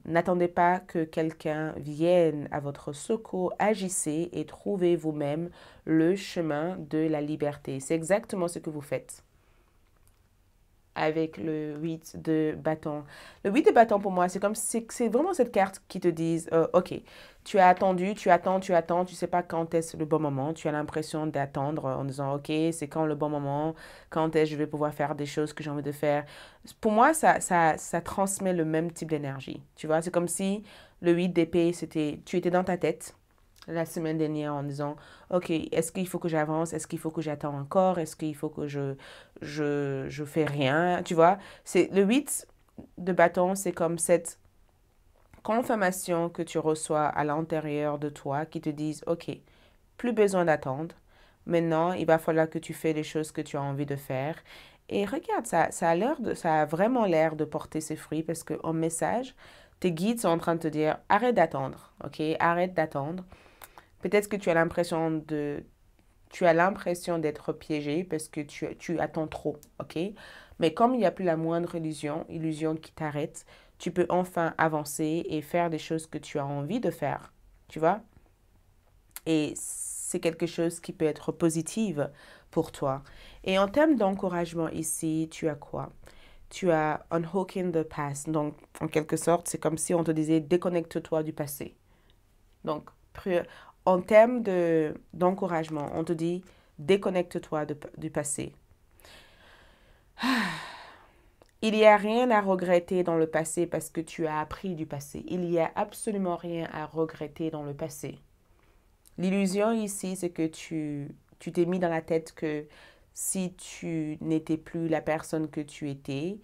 N'attendez pas que quelqu'un vienne à votre secours, agissez et trouvez vous-même le chemin de la liberté. C'est exactement ce que vous faites avec le 8 de bâton. Le 8 de bâton, pour moi, c'est comme c'est vraiment cette carte qui te dit, OK, tu as attendu, tu attends, tu sais pas quand est-ce le bon moment, tu as l'impression d'attendre en disant, OK, c'est quand le bon moment, quand est-ce que je vais pouvoir faire des choses que j'ai envie de faire. Pour moi, ça transmet le même type d'énergie, tu vois, c'est comme si le 8 d'épée, tu étais dans ta tête la semaine dernière en disant, OK, est-ce qu'il faut que j'avance? Est-ce qu'il faut que j'attends encore? Est-ce qu'il faut que je fais rien? Tu vois, c'est le 8 de bâton, c'est comme cette confirmation que tu reçois à l'intérieur de toi qui te disent, OK, plus besoin d'attendre. Maintenant, il va falloir que tu fais les choses que tu as envie de faire. Et regarde, ça a vraiment l'air de porter ses fruits parce qu'en message, tes guides sont en train de te dire, arrête d'attendre, OK? Arrête d'attendre. Peut-être que tu as l'impression d'être piégé parce que tu attends trop, ok? Mais comme il n'y a plus la moindre illusion qui t'arrête, tu peux enfin avancer et faire des choses que tu as envie de faire, tu vois? Et c'est quelque chose qui peut être positif pour toi. Et en termes d'encouragement ici, tu as quoi? Tu as unhooking the past. Donc, en quelque sorte, c'est comme si on te disait déconnecte-toi du passé. Donc, en termes d'encouragement, on te dit déconnecte-toi du passé. Il n'y a rien à regretter dans le passé parce que tu as appris du passé. Il n'y a absolument rien à regretter dans le passé. L'illusion ici, c'est que tu t'es mis dans la tête que si tu n'étais plus la personne que tu étais,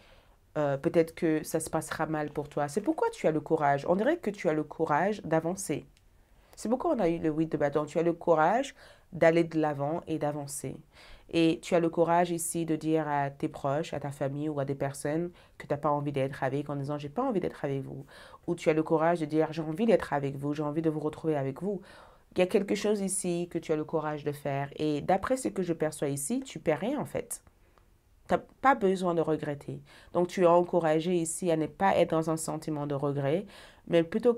peut-être que ça se passera mal pour toi. C'est pourquoi tu as le courage. On dirait que tu as le courage d'avancer. C'est pourquoi on a eu le 8 de bâton. Tu as le courage d'aller de l'avant et d'avancer. Et tu as le courage ici de dire à tes proches, à ta famille ou à des personnes que tu n'as pas envie d'être avec en disant j'ai pas envie d'être avec vous. Ou tu as le courage de dire j'ai envie d'être avec vous, j'ai envie de vous retrouver avec vous. Il y a quelque chose ici que tu as le courage de faire. Et d'après ce que je perçois ici, tu perds rien en fait. Tu n'as pas besoin de regretter. Donc, tu es encouragé ici à ne pas être dans un sentiment de regret, mais plutôt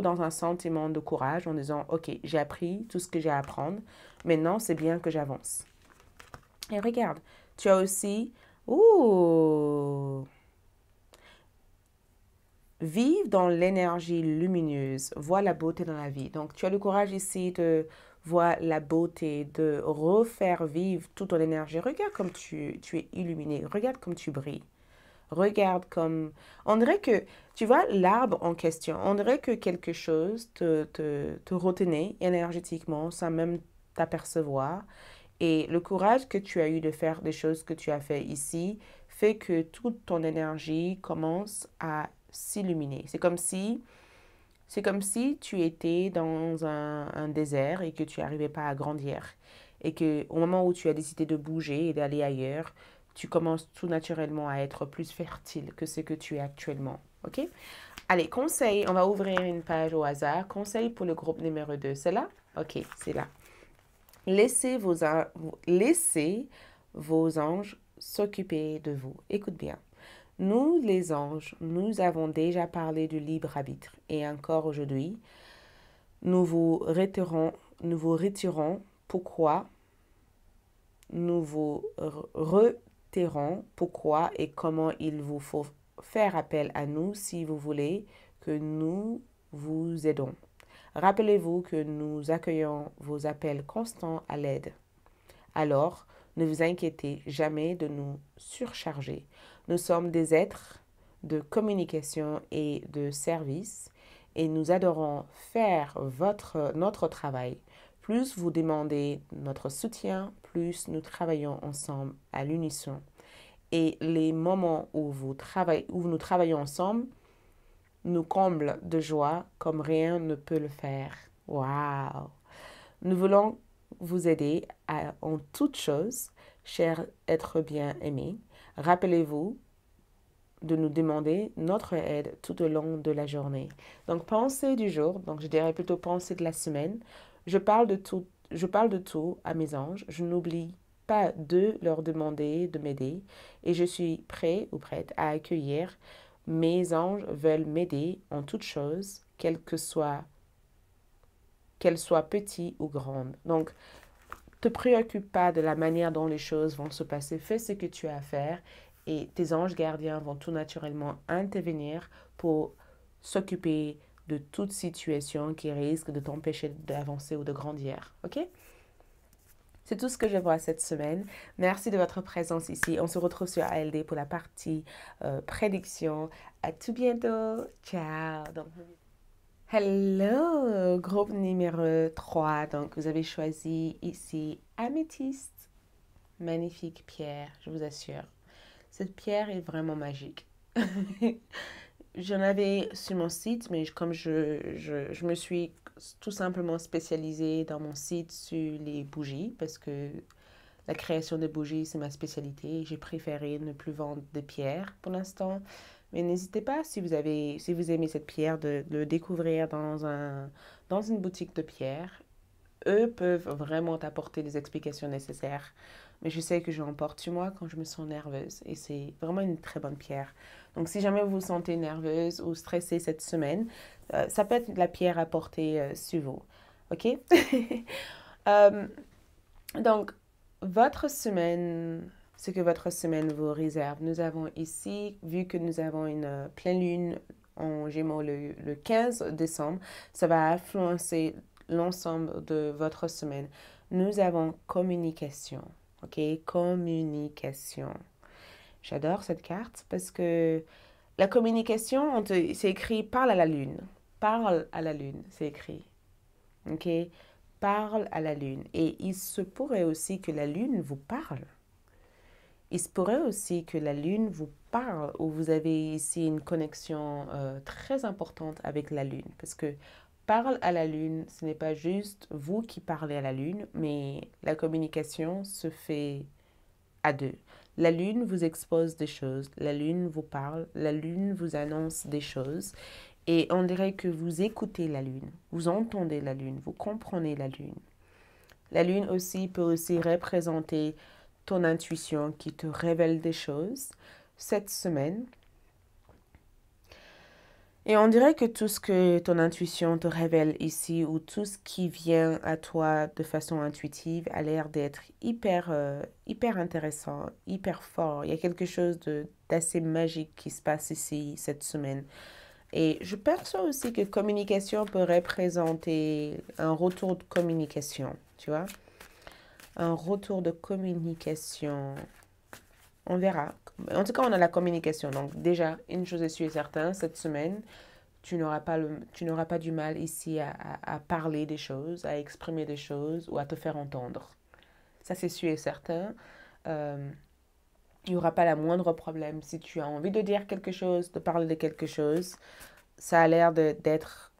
dans un sentiment de courage en disant, OK, j'ai appris tout ce que j'ai à apprendre. Maintenant, c'est bien que j'avance. Et regarde, tu as aussi, vive dans l'énergie lumineuse, vois la beauté dans la vie. Donc, tu as le courage ici de voir la beauté, de refaire vivre toute ton énergie. Regarde comme tu es illuminé, regarde comme tu brilles. Regarde comme... On dirait que, tu vois, l'arbre en question, on dirait que quelque chose te retenait énergétiquement sans même t'apercevoir. Et le courage que tu as eu de faire des choses que tu as fait ici fait que toute ton énergie commence à s'illuminer. C'est comme si tu étais dans un désert et que tu n'arrivais pas à grandir. Et qu'au moment où tu as décidé de bouger et d'aller ailleurs, tu commences tout naturellement à être plus fertile que ce que tu es actuellement. OK? Allez, conseil, on va ouvrir une page au hasard. Conseil pour le groupe numéro 2. C'est là? OK, c'est là. Laissez vos anges s'occuper de vous. Écoute bien. Nous, les anges, nous avons déjà parlé du libre arbitre et encore aujourd'hui, nous vous retirons pourquoi, nous vous retirons pourquoi et comment il vous faut faire appel à nous si vous voulez que nous vous aidons. Rappelez-vous que nous accueillons vos appels constants à l'aide. Alors, ne vous inquiétez jamais de nous surcharger. Nous sommes des êtres de communication et de service et nous adorons faire notre travail. Plus vous demandez notre soutien, plus nous travaillons ensemble à l'unisson. Et les moments où nous travaillons ensemble nous comblent de joie comme rien ne peut le faire. Waouh! Nous voulons vous aider en toutes choses, cher être bien-aimé. Rappelez-vous de nous demander notre aide tout au long de la journée. Donc, pensée du jour, donc je dirais plutôt pensée de la semaine. Je parle de tout à mes anges. Je n'oublie pas de leur demander de m'aider et je suis prêt ou prête à accueillir. Mes anges veulent m'aider en toutes choses, qu'elles soient petites ou grandes. Donc, te préoccupe pas de la manière dont les choses vont se passer. Fais ce que tu as à faire et tes anges gardiens vont tout naturellement intervenir pour s'occuper de toute situation qui risque de t'empêcher d'avancer ou de grandir. OK? C'est tout ce que je vois cette semaine. Merci de votre présence ici. On se retrouve sur ALD pour la partie prédiction. À tout bientôt. Ciao. Hello, groupe numéro 3. Donc, vous avez choisi ici améthyste. Magnifique pierre, je vous assure. Cette pierre est vraiment magique. J'en avais sur mon site, mais comme je me suis tout simplement spécialisée dans mon site sur les bougies, parce que la création de bougies, c'est ma spécialité. J'ai préféré ne plus vendre de pierres pour l'instant. Mais n'hésitez pas, si vous aimez cette pierre, de le découvrir dans une boutique de pierres. Eux peuvent vraiment t'apporter les explications nécessaires. Mais je sais que je l'emporte sur moi quand je me sens nerveuse. Et c'est vraiment une très bonne pierre. Donc, si jamais vous vous sentez nerveuse ou stressée cette semaine, ça peut être la pierre à porter sur vous. OK? Donc, votre semaine, ce que votre semaine vous réserve. Nous avons ici, vu que nous avons une pleine lune en Gémeaux le 15 décembre, ça va influencer l'ensemble de votre semaine. Nous avons communication, ok? Communication. J'adore cette carte parce que la communication, c'est écrit parle à la lune. Parle à la lune, c'est écrit. Ok? Parle à la lune. Et il se pourrait aussi que la lune vous parle. Il se pourrait aussi que la lune vous parle ou vous avez ici une connexion très importante avec la lune. Parce que parle à la lune, ce n'est pas juste vous qui parlez à la lune, mais la communication se fait à deux. La lune vous expose des choses, la lune vous parle, la lune vous annonce des choses. Et on dirait que vous écoutez la lune, vous entendez la lune, vous comprenez la lune. La lune aussi peut aussi représenter ton intuition qui te révèle des choses cette semaine. Et on dirait que tout ce que ton intuition te révèle ici ou tout ce qui vient à toi de façon intuitive a l'air d'être hyper intéressant, hyper fort. Il y a quelque chose d'assez magique qui se passe ici cette semaine. Et je perçois aussi que communication peut représenter un retour de communication, tu vois. Un retour de communication. On verra. En tout cas, on a la communication. Donc déjà, une chose est sûre et certaine, cette semaine, tu n'auras pas du mal ici à parler des choses, à exprimer des choses ou à te faire entendre. Ça, c'est sûr et certain. Il n'y aura pas la moindre problème. Si tu as envie de dire quelque chose, de parler de quelque chose, ça a l'air d'être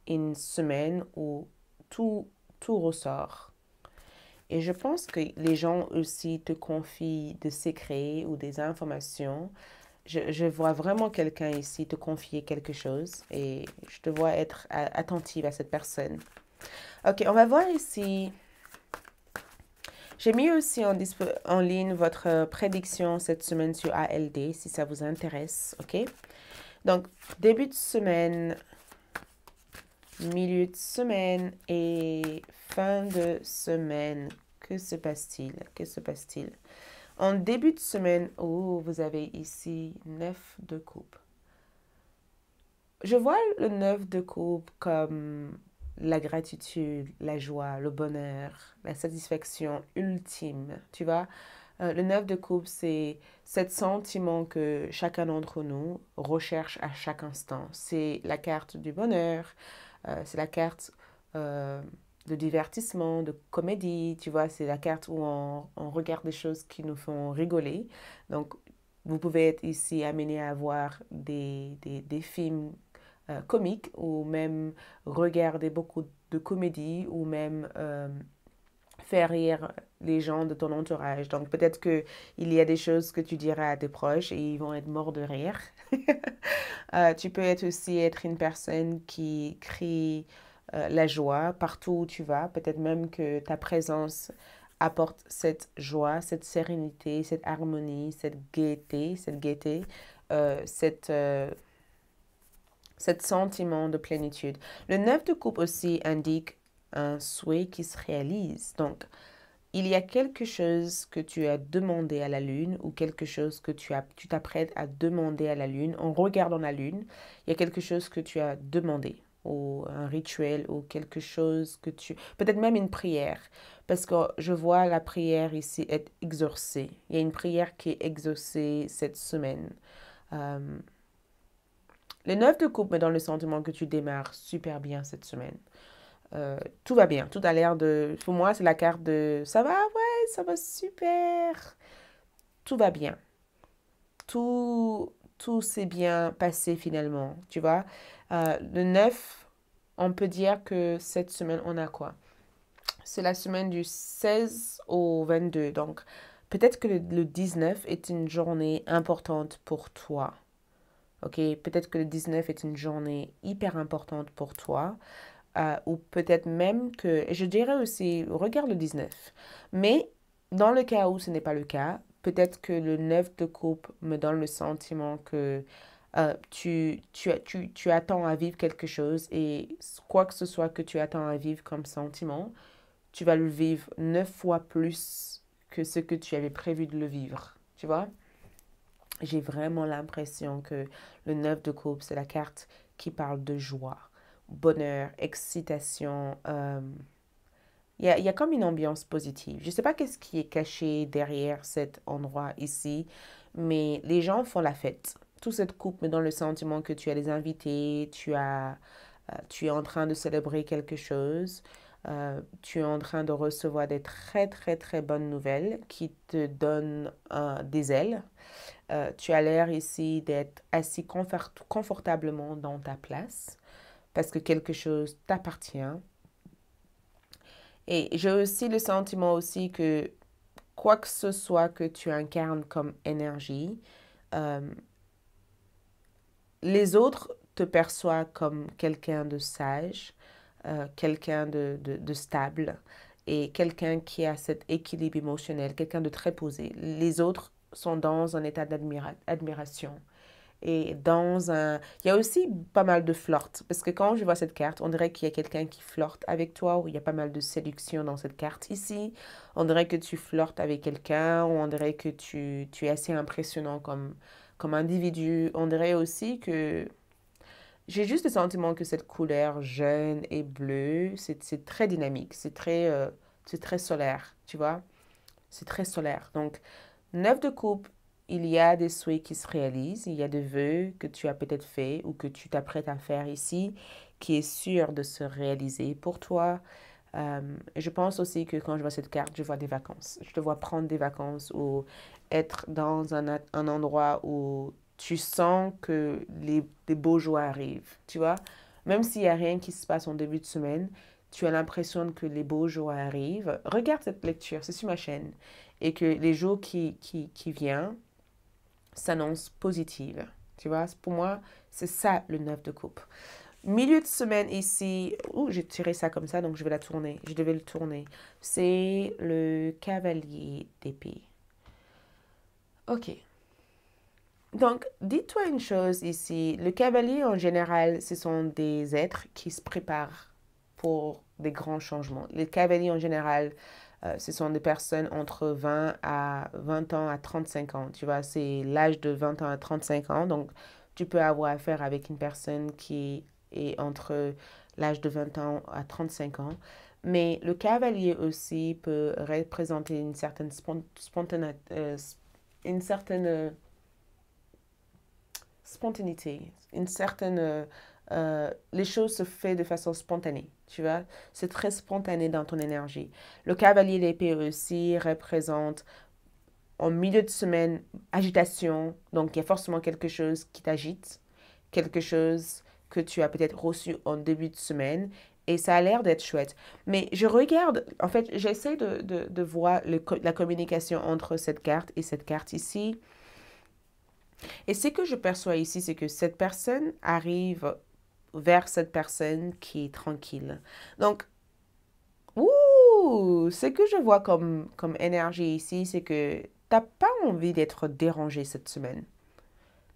une semaine où tout ressort. Et je pense que les gens aussi te confient des secrets ou des informations. Je vois vraiment quelqu'un ici te confier quelque chose et je te vois être attentive à cette personne. Ok, on va voir ici J'ai mis aussi en ligne votre prédiction cette semaine sur ALD, si ça vous intéresse, ok? Donc, début de semaine, milieu de semaine et fin de semaine. Que se passe-t-il? Que se passe-t-il? En début de semaine, oh, vous avez ici 9 de coupe. Je vois le 9 de coupe comme la gratitude, la joie, le bonheur, la satisfaction ultime, tu vois. Le 9 de coupe, c'est ce sentiment que chacun d'entre nous recherche à chaque instant. C'est la carte du bonheur, c'est la carte de divertissement, de comédie, tu vois. C'est la carte où on regarde des choses qui nous font rigoler. Donc, vous pouvez être ici amené à voir des films comiques ou même regarder beaucoup de comédies ou même faire rire les gens de ton entourage. Donc peut-être qu'il y a des choses que tu diras à tes proches et ils vont être morts de rire. Tu peux aussi être une personne qui crie la joie partout où tu vas. Peut-être même que ta présence apporte cette joie, cette sérénité, cette harmonie, cette gaieté, cet sentiment de plénitude. Le 9 de coupe aussi indique un souhait qui se réalise. Donc, il y a quelque chose que tu as demandé à la lune ou quelque chose que tu t'apprêtes à demander à la lune. En regardant la lune, il y a quelque chose que tu as demandé ou un rituel ou quelque chose que peut-être même une prière. Parce que je vois la prière ici être exaucée. Il y a une prière qui est exaucée cette semaine. Le 9 de coupe me donne le sentiment que tu démarres super bien cette semaine. Tout va bien, tout a l'air de... Pour moi, c'est la carte de... Ça va, ouais, ça va super. Tout va bien. Tout s'est bien passé finalement, tu vois. Le 9, on peut dire que cette semaine, on a quoi? C'est la semaine du 16 au 22. Donc, peut-être que le 19 est une journée importante pour toi. Ok, peut-être que le 19 est une journée hyper importante pour toi. Ou peut-être même que, et je dirais aussi, regarde le 19. Mais dans le cas où ce n'est pas le cas, peut-être que le 9 de coupe me donne le sentiment que tu attends à vivre quelque chose et quoi que ce soit que tu attends à vivre comme sentiment, tu vas le vivre 9 fois plus que ce que tu avais prévu de le vivre. Tu vois? J'ai vraiment l'impression que le 9 de coupe, c'est la carte qui parle de joie, bonheur, excitation. Il y a comme une ambiance positive. Je ne sais pas qu'est-ce qui est caché derrière cet endroit ici, mais les gens font la fête. Toute cette coupe me donne le sentiment que tu as des invités, tu es en train de célébrer quelque chose. Tu es en train de recevoir des très, très, très bonnes nouvelles qui te donnent des ailes. Tu as l'air ici d'être assis confortablement dans ta place parce que quelque chose t'appartient. Et j'ai aussi le sentiment aussi que quoi que ce soit que tu incarnes comme énergie, les autres te perçoivent comme quelqu'un de sage, quelqu'un de stable et quelqu'un qui a cet équilibre émotionnel, quelqu'un de très posé. Les autres sont dans un état d'admiration. Et il y a aussi pas mal de flirt. Parce que quand je vois cette carte, on dirait qu'il y a quelqu'un qui flirte avec toi, ou il y a pas mal de séduction dans cette carte ici. On dirait que tu flirtes avec quelqu'un, ou on dirait que tu es assez impressionnant comme individu. On dirait aussi que j'ai juste le sentiment que cette couleur jaune et bleue, c'est très dynamique, c'est très solaire, tu vois? C'est très solaire. Donc, 9 de coupe, il y a des souhaits qui se réalisent, il y a des vœux que tu as peut-être fait ou que tu t'apprêtes à faire ici, qui est sûr de se réaliser pour toi. Je pense aussi que quand je vois cette carte, je vois des vacances. Je te vois prendre des vacances ou être dans un endroit où tu sens que les beaux jours arrivent, tu vois. Même s'il n'y a rien qui se passe en début de semaine, tu as l'impression que les beaux jours arrivent. Regarde cette lecture, c'est sur ma chaîne. Et que les jours qui viennent s'annoncent positifs. Tu vois, pour moi, c'est ça le 9 de coupe. Milieu de semaine ici, j'ai tiré ça comme ça, donc je vais la tourner. Je devais le tourner. C'est le cavalier d'épée. Ok. Donc, dis-toi une chose ici. Le cavalier, en général, ce sont des êtres qui se préparent pour des grands changements. Les cavaliers, en général, ce sont des personnes entre 20 ans à 35 ans. Tu vois, c'est l'âge de 20 ans à 35 ans. Donc, tu peux avoir affaire avec une personne qui est entre l'âge de 20 ans à 35 ans. Mais le cavalier aussi peut représenter une certaine spontanéité, une certaine... les choses se font de façon spontanée, tu vois. C'est très spontané dans ton énergie. Le cavalier d'épée aussi représente en milieu de semaine agitation. Donc, il y a forcément quelque chose qui t'agite, quelque chose que tu as peut-être reçu en début de semaine. Et ça a l'air d'être chouette. Mais je regarde, en fait, j'essaie de voir la communication entre cette carte et cette carte ici. Et ce que je perçois ici, c'est que cette personne arrive vers cette personne qui est tranquille. Donc, ce que je vois comme énergie ici, c'est que tu n'as pas envie d'être dérangé cette semaine.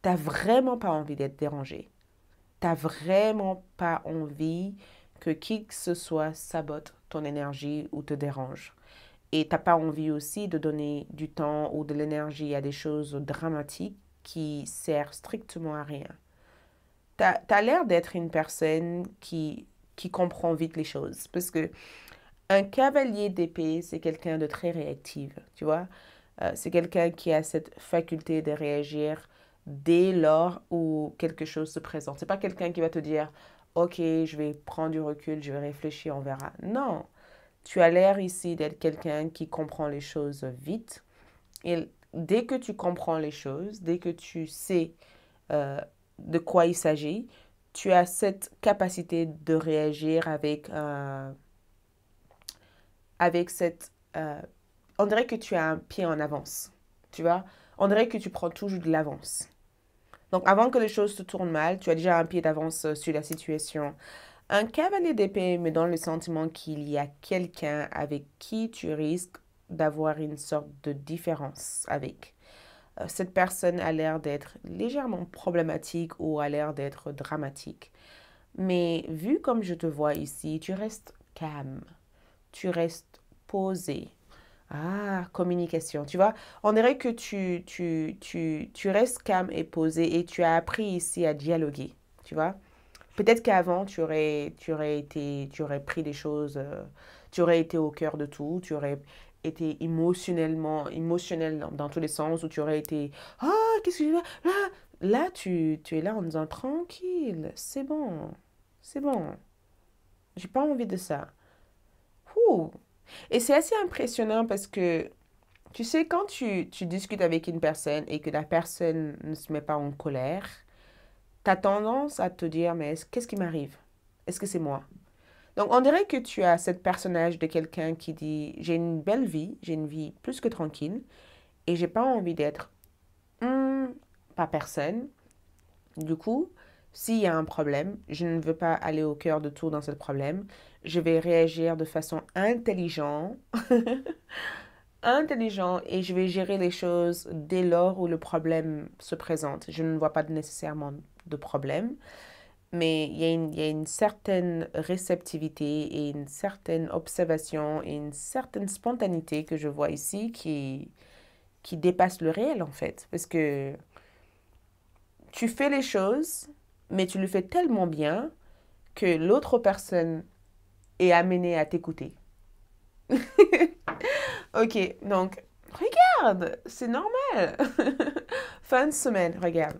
Tu n'as vraiment pas envie d'être dérangé. Tu n'as vraiment pas envie que qui que ce soit sabote ton énergie ou te dérange. Et tu n'as pas envie aussi de donner du temps ou de l'énergie à des choses dramatiques qui servent strictement à rien. Tu as l'air d'être une personne qui comprend vite les choses. Parce que un cavalier d'épée, c'est quelqu'un de très réactif, tu vois. C'est quelqu'un qui a cette faculté de réagir dès lors où quelque chose se présente. C'est pas quelqu'un qui va te dire, OK, je vais prendre du recul, je vais réfléchir, on verra. Non, tu as l'air ici d'être quelqu'un qui comprend les choses vite. Et dès que tu comprends les choses, dès que tu sais de quoi il s'agit, tu as cette capacité de réagir avec cette... on dirait que tu as un pied en avance, tu vois. On dirait que tu prends toujours de l'avance. Donc, avant que les choses se tournent mal, tu as déjà un pied d'avance sur la situation. Un cavalier d'épée me donne le sentiment qu'il y a quelqu'un avec qui tu risques d'avoir une sorte de différence avec. Cette personne a l'air d'être légèrement problématique ou a l'air d'être dramatique. Mais vu comme je te vois ici, tu restes calme, tu restes posé. Ah, communication, tu vois, on dirait que tu restes calme et posé et tu as appris ici à dialoguer, tu vois. Peut-être qu'avant, tu aurais pris des choses, tu aurais été au cœur de tout, tu aurais été émotionnel dans tous les sens, où tu aurais été, ah, qu'est-ce que je vais là, tu es là en disant, tranquille, c'est bon, j'ai pas envie de ça. Ouh. Et c'est assez impressionnant parce que, tu sais, quand tu discutes avec une personne et que la personne ne se met pas en colère, tu as tendance à te dire, mais qu'est-ce qui m'arrive? Est-ce que c'est moi? Donc, on dirait que tu as ce personnage de quelqu'un qui dit, j'ai une belle vie, j'ai une vie plus que tranquille, et j'ai pas envie d'être pas personne. Du coup, s'il y a un problème, je ne veux pas aller au cœur de tout dans ce problème. Je vais réagir de façon intelligente, et je vais gérer les choses dès lors où le problème se présente. Je ne vois pas nécessairement de problème. Mais il y a une certaine réceptivité et une certaine observation et une certaine spontanéité que je vois ici qui dépasse le réel en fait. Parce que tu fais les choses, mais tu le fais tellement bien que l'autre personne est amenée à t'écouter. Ok, donc regarde, c'est normal. Fin de semaine, regarde.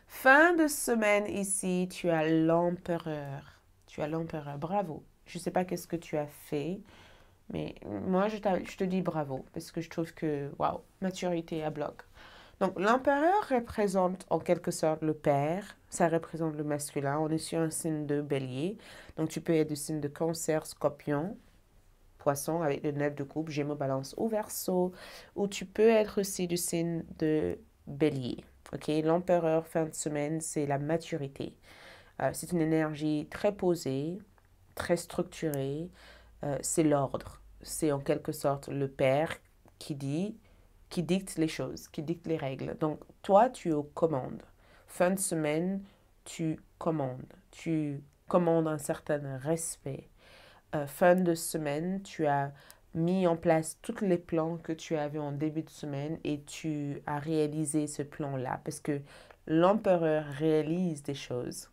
Fin de semaine ici, tu as l'empereur. Tu as l'empereur. Bravo. Je ne sais pas qu'est-ce que tu as fait, mais moi, je te dis bravo parce que je trouve que, waouh, maturité à bloc. Donc, l'empereur représente en quelque sorte le père. Ça représente le masculin. On est sur un signe de bélier. Donc, tu peux être du signe de cancer, scorpion, poisson avec le 9 de coupe, gémeaux, balance ou verseau. Ou tu peux être aussi du signe de bélier. Ok, l'empereur fin de semaine, c'est la maturité. C'est une énergie très posée, très structurée. C'est l'ordre. C'est en quelque sorte le père qui dicte les choses, qui dicte les règles. Donc, toi, tu es aux commandes. Fin de semaine, tu commandes un certain respect. Fin de semaine, tu as mis en place tous les plans que tu avais en début de semaine et tu as réalisé ce plan-là parce que l'empereur réalise des choses.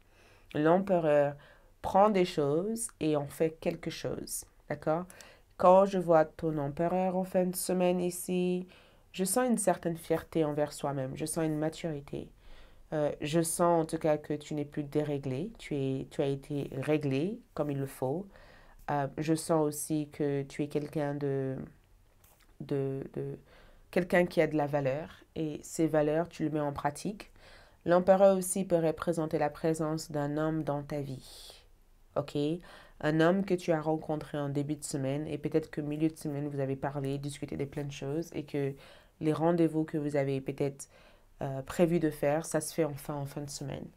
L'empereur prend des choses et en fait quelque chose. D'accord? Quand je vois ton empereur en fin de semaine ici, je sens une certaine fierté envers soi-même. Je sens une maturité. Je sens en tout cas que tu n'es plus déréglé. Tu as été réglé comme il le faut. Je sens aussi que tu es quelqu'un de quelqu'un qui a de la valeur et ces valeurs, tu le mets en pratique. L'empereur aussi peut représenter la présence d'un homme dans ta vie. OK? Un homme que tu as rencontré en début de semaine et peut-être que milieu de semaine, vous avez parlé, discuté de plein de choses et que les rendez-vous que vous avez peut-être prévu de faire, ça se fait enfin en fin de semaine.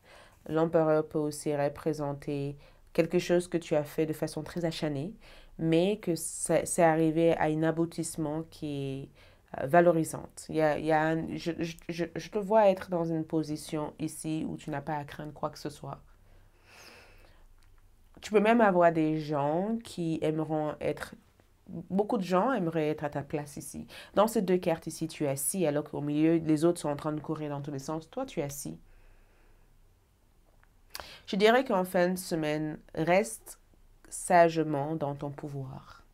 L'empereur peut aussi représenter quelque chose que tu as fait de façon très acharnée, mais que c'est arrivé à un aboutissement qui est valorisante. Je te vois être dans une position ici où tu n'as pas à craindre quoi que ce soit. Tu peux même avoir des gens qui aimeront être... Beaucoup de gens aimeraient être à ta place ici. Dans ces deux cartes ici, tu es assis, alors qu'au milieu, les autres sont en train de courir dans tous les sens. Toi, tu es assis. Je dirais qu'en fin de semaine, reste sagement dans ton pouvoir.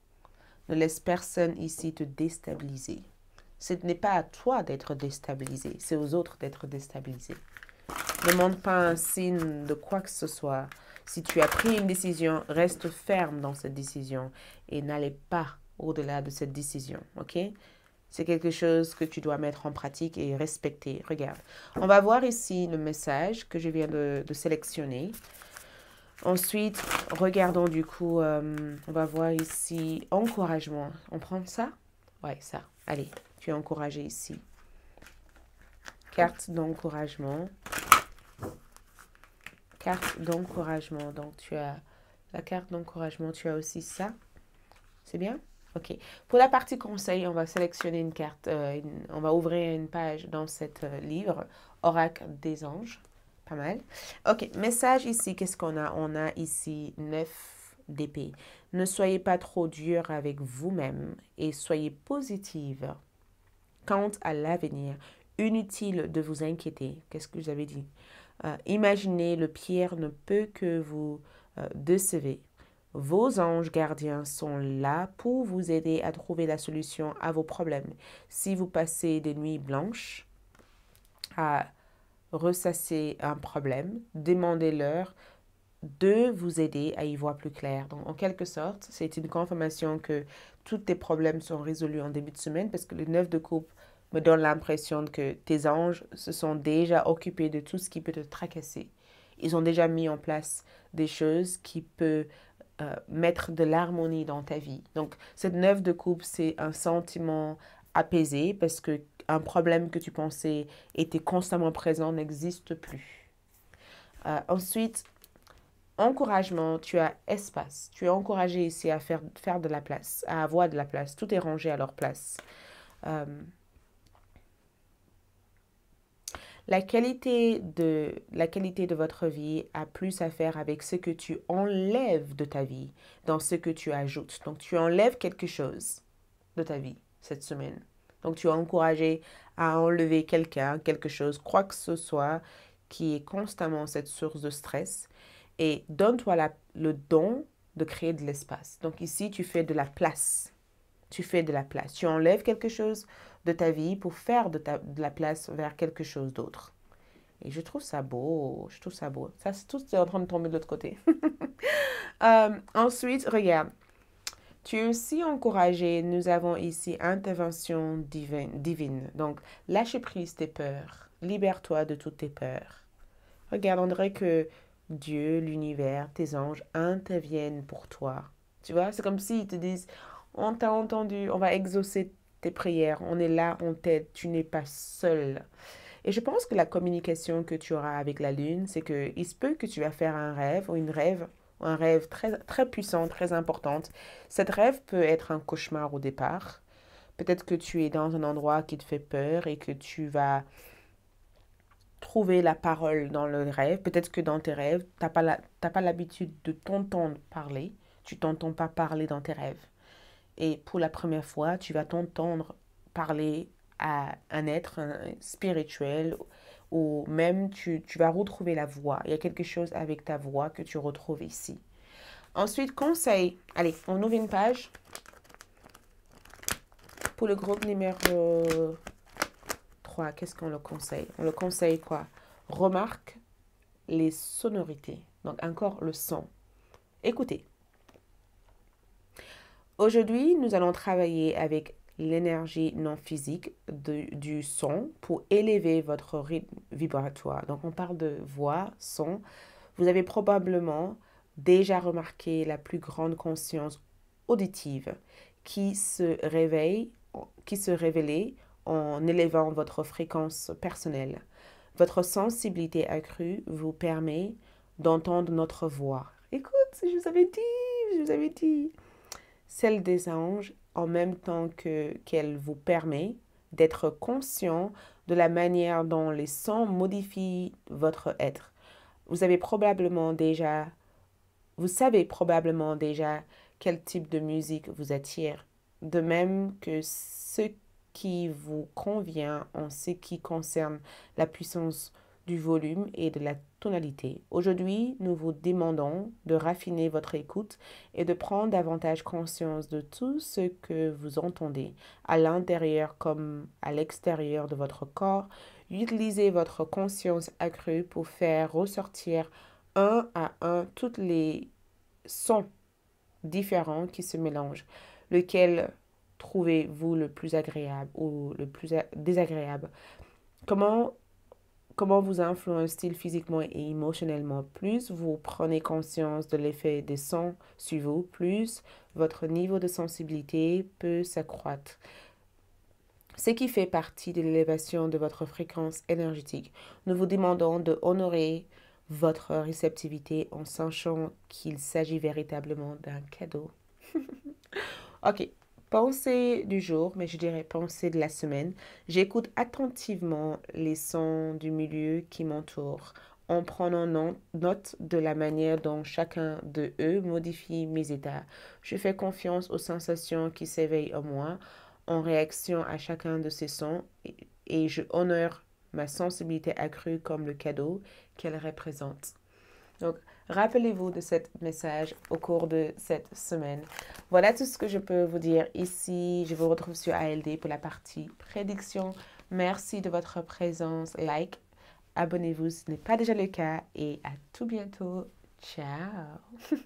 Ne laisse personne ici te déstabiliser. Ce n'est pas à toi d'être déstabilisé, c'est aux autres d'être déstabilisés. Ne demande pas un signe de quoi que ce soit. Si tu as pris une décision, reste ferme dans cette décision et n'allez pas au-delà de cette décision, ok? C'est quelque chose que tu dois mettre en pratique et respecter. Regarde, on va voir ici le message que je viens de sélectionner. Ensuite, regardons du coup, on va voir ici encouragement. On prend ça? Ouais, ça. Allez, tu es encouragé ici. Carte d'encouragement. Carte d'encouragement. Donc, tu as la carte d'encouragement. Tu as aussi ça. C'est bien? OK. Pour la partie conseil, on va sélectionner une carte. On va ouvrir une page dans cet livre. Oracle des anges. Pas mal. OK. Message ici. Qu'est-ce qu'on a? On a ici 9 d'épée. Ne soyez pas trop dur avec vous-même et soyez positive quant à l'avenir. Inutile de vous inquiéter. Qu'est-ce que vous avez dit? Imaginez, le pire ne peut que vous décevoir. Vos anges gardiens sont là pour vous aider à trouver la solution à vos problèmes. Si vous passez des nuits blanches à ressasser un problème, demandez-leur de vous aider à y voir plus clair. Donc, en quelque sorte, c'est une confirmation que tous tes problèmes sont résolus en début de semaine parce que le 9 de coupe me donne l'impression que tes anges se sont déjà occupés de tout ce qui peut te tracasser. Ils ont déjà mis en place des choses qui peuvent mettre de l'harmonie dans ta vie. Donc, cette 9 de coupe, c'est un sentiment apaisé parce que un problème que tu pensais était constamment présent n'existe plus. Ensuite, encouragement, tu as espace. Tu es encouragé ici à faire de la place, à avoir de la place. Tout est rangé à leur place. La qualité de votre vie a plus à faire avec ce que tu enlèves de ta vie, dans ce que tu ajoutes. Donc, tu enlèves quelque chose de ta vie cette semaine. Donc, tu es encouragé à enlever quelqu'un, quelque chose, quoi que ce soit, qui est constamment cette source de stress. Et donne-toi le don de créer de l'espace. Donc, ici, tu fais de la place. Tu fais de la place. Tu enlèves quelque chose de ta vie pour faire de la place vers quelque chose d'autre. Et je trouve ça beau. Je trouve ça beau. Ça, tout est en train de tomber de l'autre côté. Ensuite, regarde. Tu es aussi encouragé. Nous avons ici intervention divine. Donc, lâche prise tes peurs. Libère-toi de toutes tes peurs. Regarde, on dirait que Dieu, l'univers, tes anges interviennent pour toi. Tu vois, c'est comme s'ils te disent, on t'a entendu, on va exaucer tes prières, on est là, on t'aide, tu n'es pas seul. Et je pense que la communication que tu auras avec la lune, c'est que il se peut que tu vas faire un rêve ou un rêve très, très puissant, très importante. Cet rêve peut être un cauchemar au départ. Peut-être que tu es dans un endroit qui te fait peur et que tu vas trouver la parole dans le rêve. Peut-être que dans tes rêves, t'as pas l'habitude de t'entendre parler. Tu t'entends pas parler dans tes rêves. Et pour la première fois, tu vas t'entendre parler à un être spirituel ou même tu vas retrouver la voix. Il y a quelque chose avec ta voix que tu retrouves ici. Ensuite, conseil. Allez, on ouvre une page. Pour le groupe numéro 3, qu'est-ce qu'on le conseille? On le conseille quoi? Remarque les sonorités. Donc encore le son. Écoutez. Aujourd'hui, nous allons travailler avec l'énergie non physique du son pour élever votre rythme vibratoire. Donc on parle de voix, son. Vous avez probablement déjà remarqué la plus grande conscience auditive qui se révélait en élevant votre fréquence personnelle. Votre sensibilité accrue vous permet d'entendre notre voix. Écoute, je vous avais dit. Celle des anges en même temps qu'elle vous permet d'être conscient de la manière dont les sons modifient votre être. Vous savez probablement déjà quel type de musique vous attire, de même que ce qui vous convient en ce qui concerne la puissance du volume et de la tonalité. Aujourd'hui, nous vous demandons de raffiner votre écoute et de prendre davantage conscience de tout ce que vous entendez, à l'intérieur comme à l'extérieur de votre corps. Utilisez votre conscience accrue pour faire ressortir un à un tous les sons différents qui se mélangent. Lequel trouvez-vous le plus agréable ou le plus désagréable? Comment vous influence-t-il physiquement et émotionnellement? Plus vous prenez conscience de l'effet des sons sur vous, plus votre niveau de sensibilité peut s'accroître. Ce qui fait partie de l'élévation de votre fréquence énergétique. Nous vous demandons de honorer votre réceptivité en sachant qu'il s'agit véritablement d'un cadeau. Ok, pensée du jour, mais je dirais pensée de la semaine. J'écoute attentivement les sons du milieu qui m'entoure en prenant note de la manière dont chacun de eux modifie mes états. Je fais confiance aux sensations qui s'éveillent en moi en réaction à chacun de ces sons et je honore ma sensibilité accrue comme le cadeau qu'elle représente. Donc, rappelez-vous de ce message au cours de cette semaine. Voilà tout ce que je peux vous dire ici. Je vous retrouve sur ALD pour la partie prédiction. Merci de votre présence. Like, abonnez-vous si ce n'est pas déjà le cas et à tout bientôt. Ciao!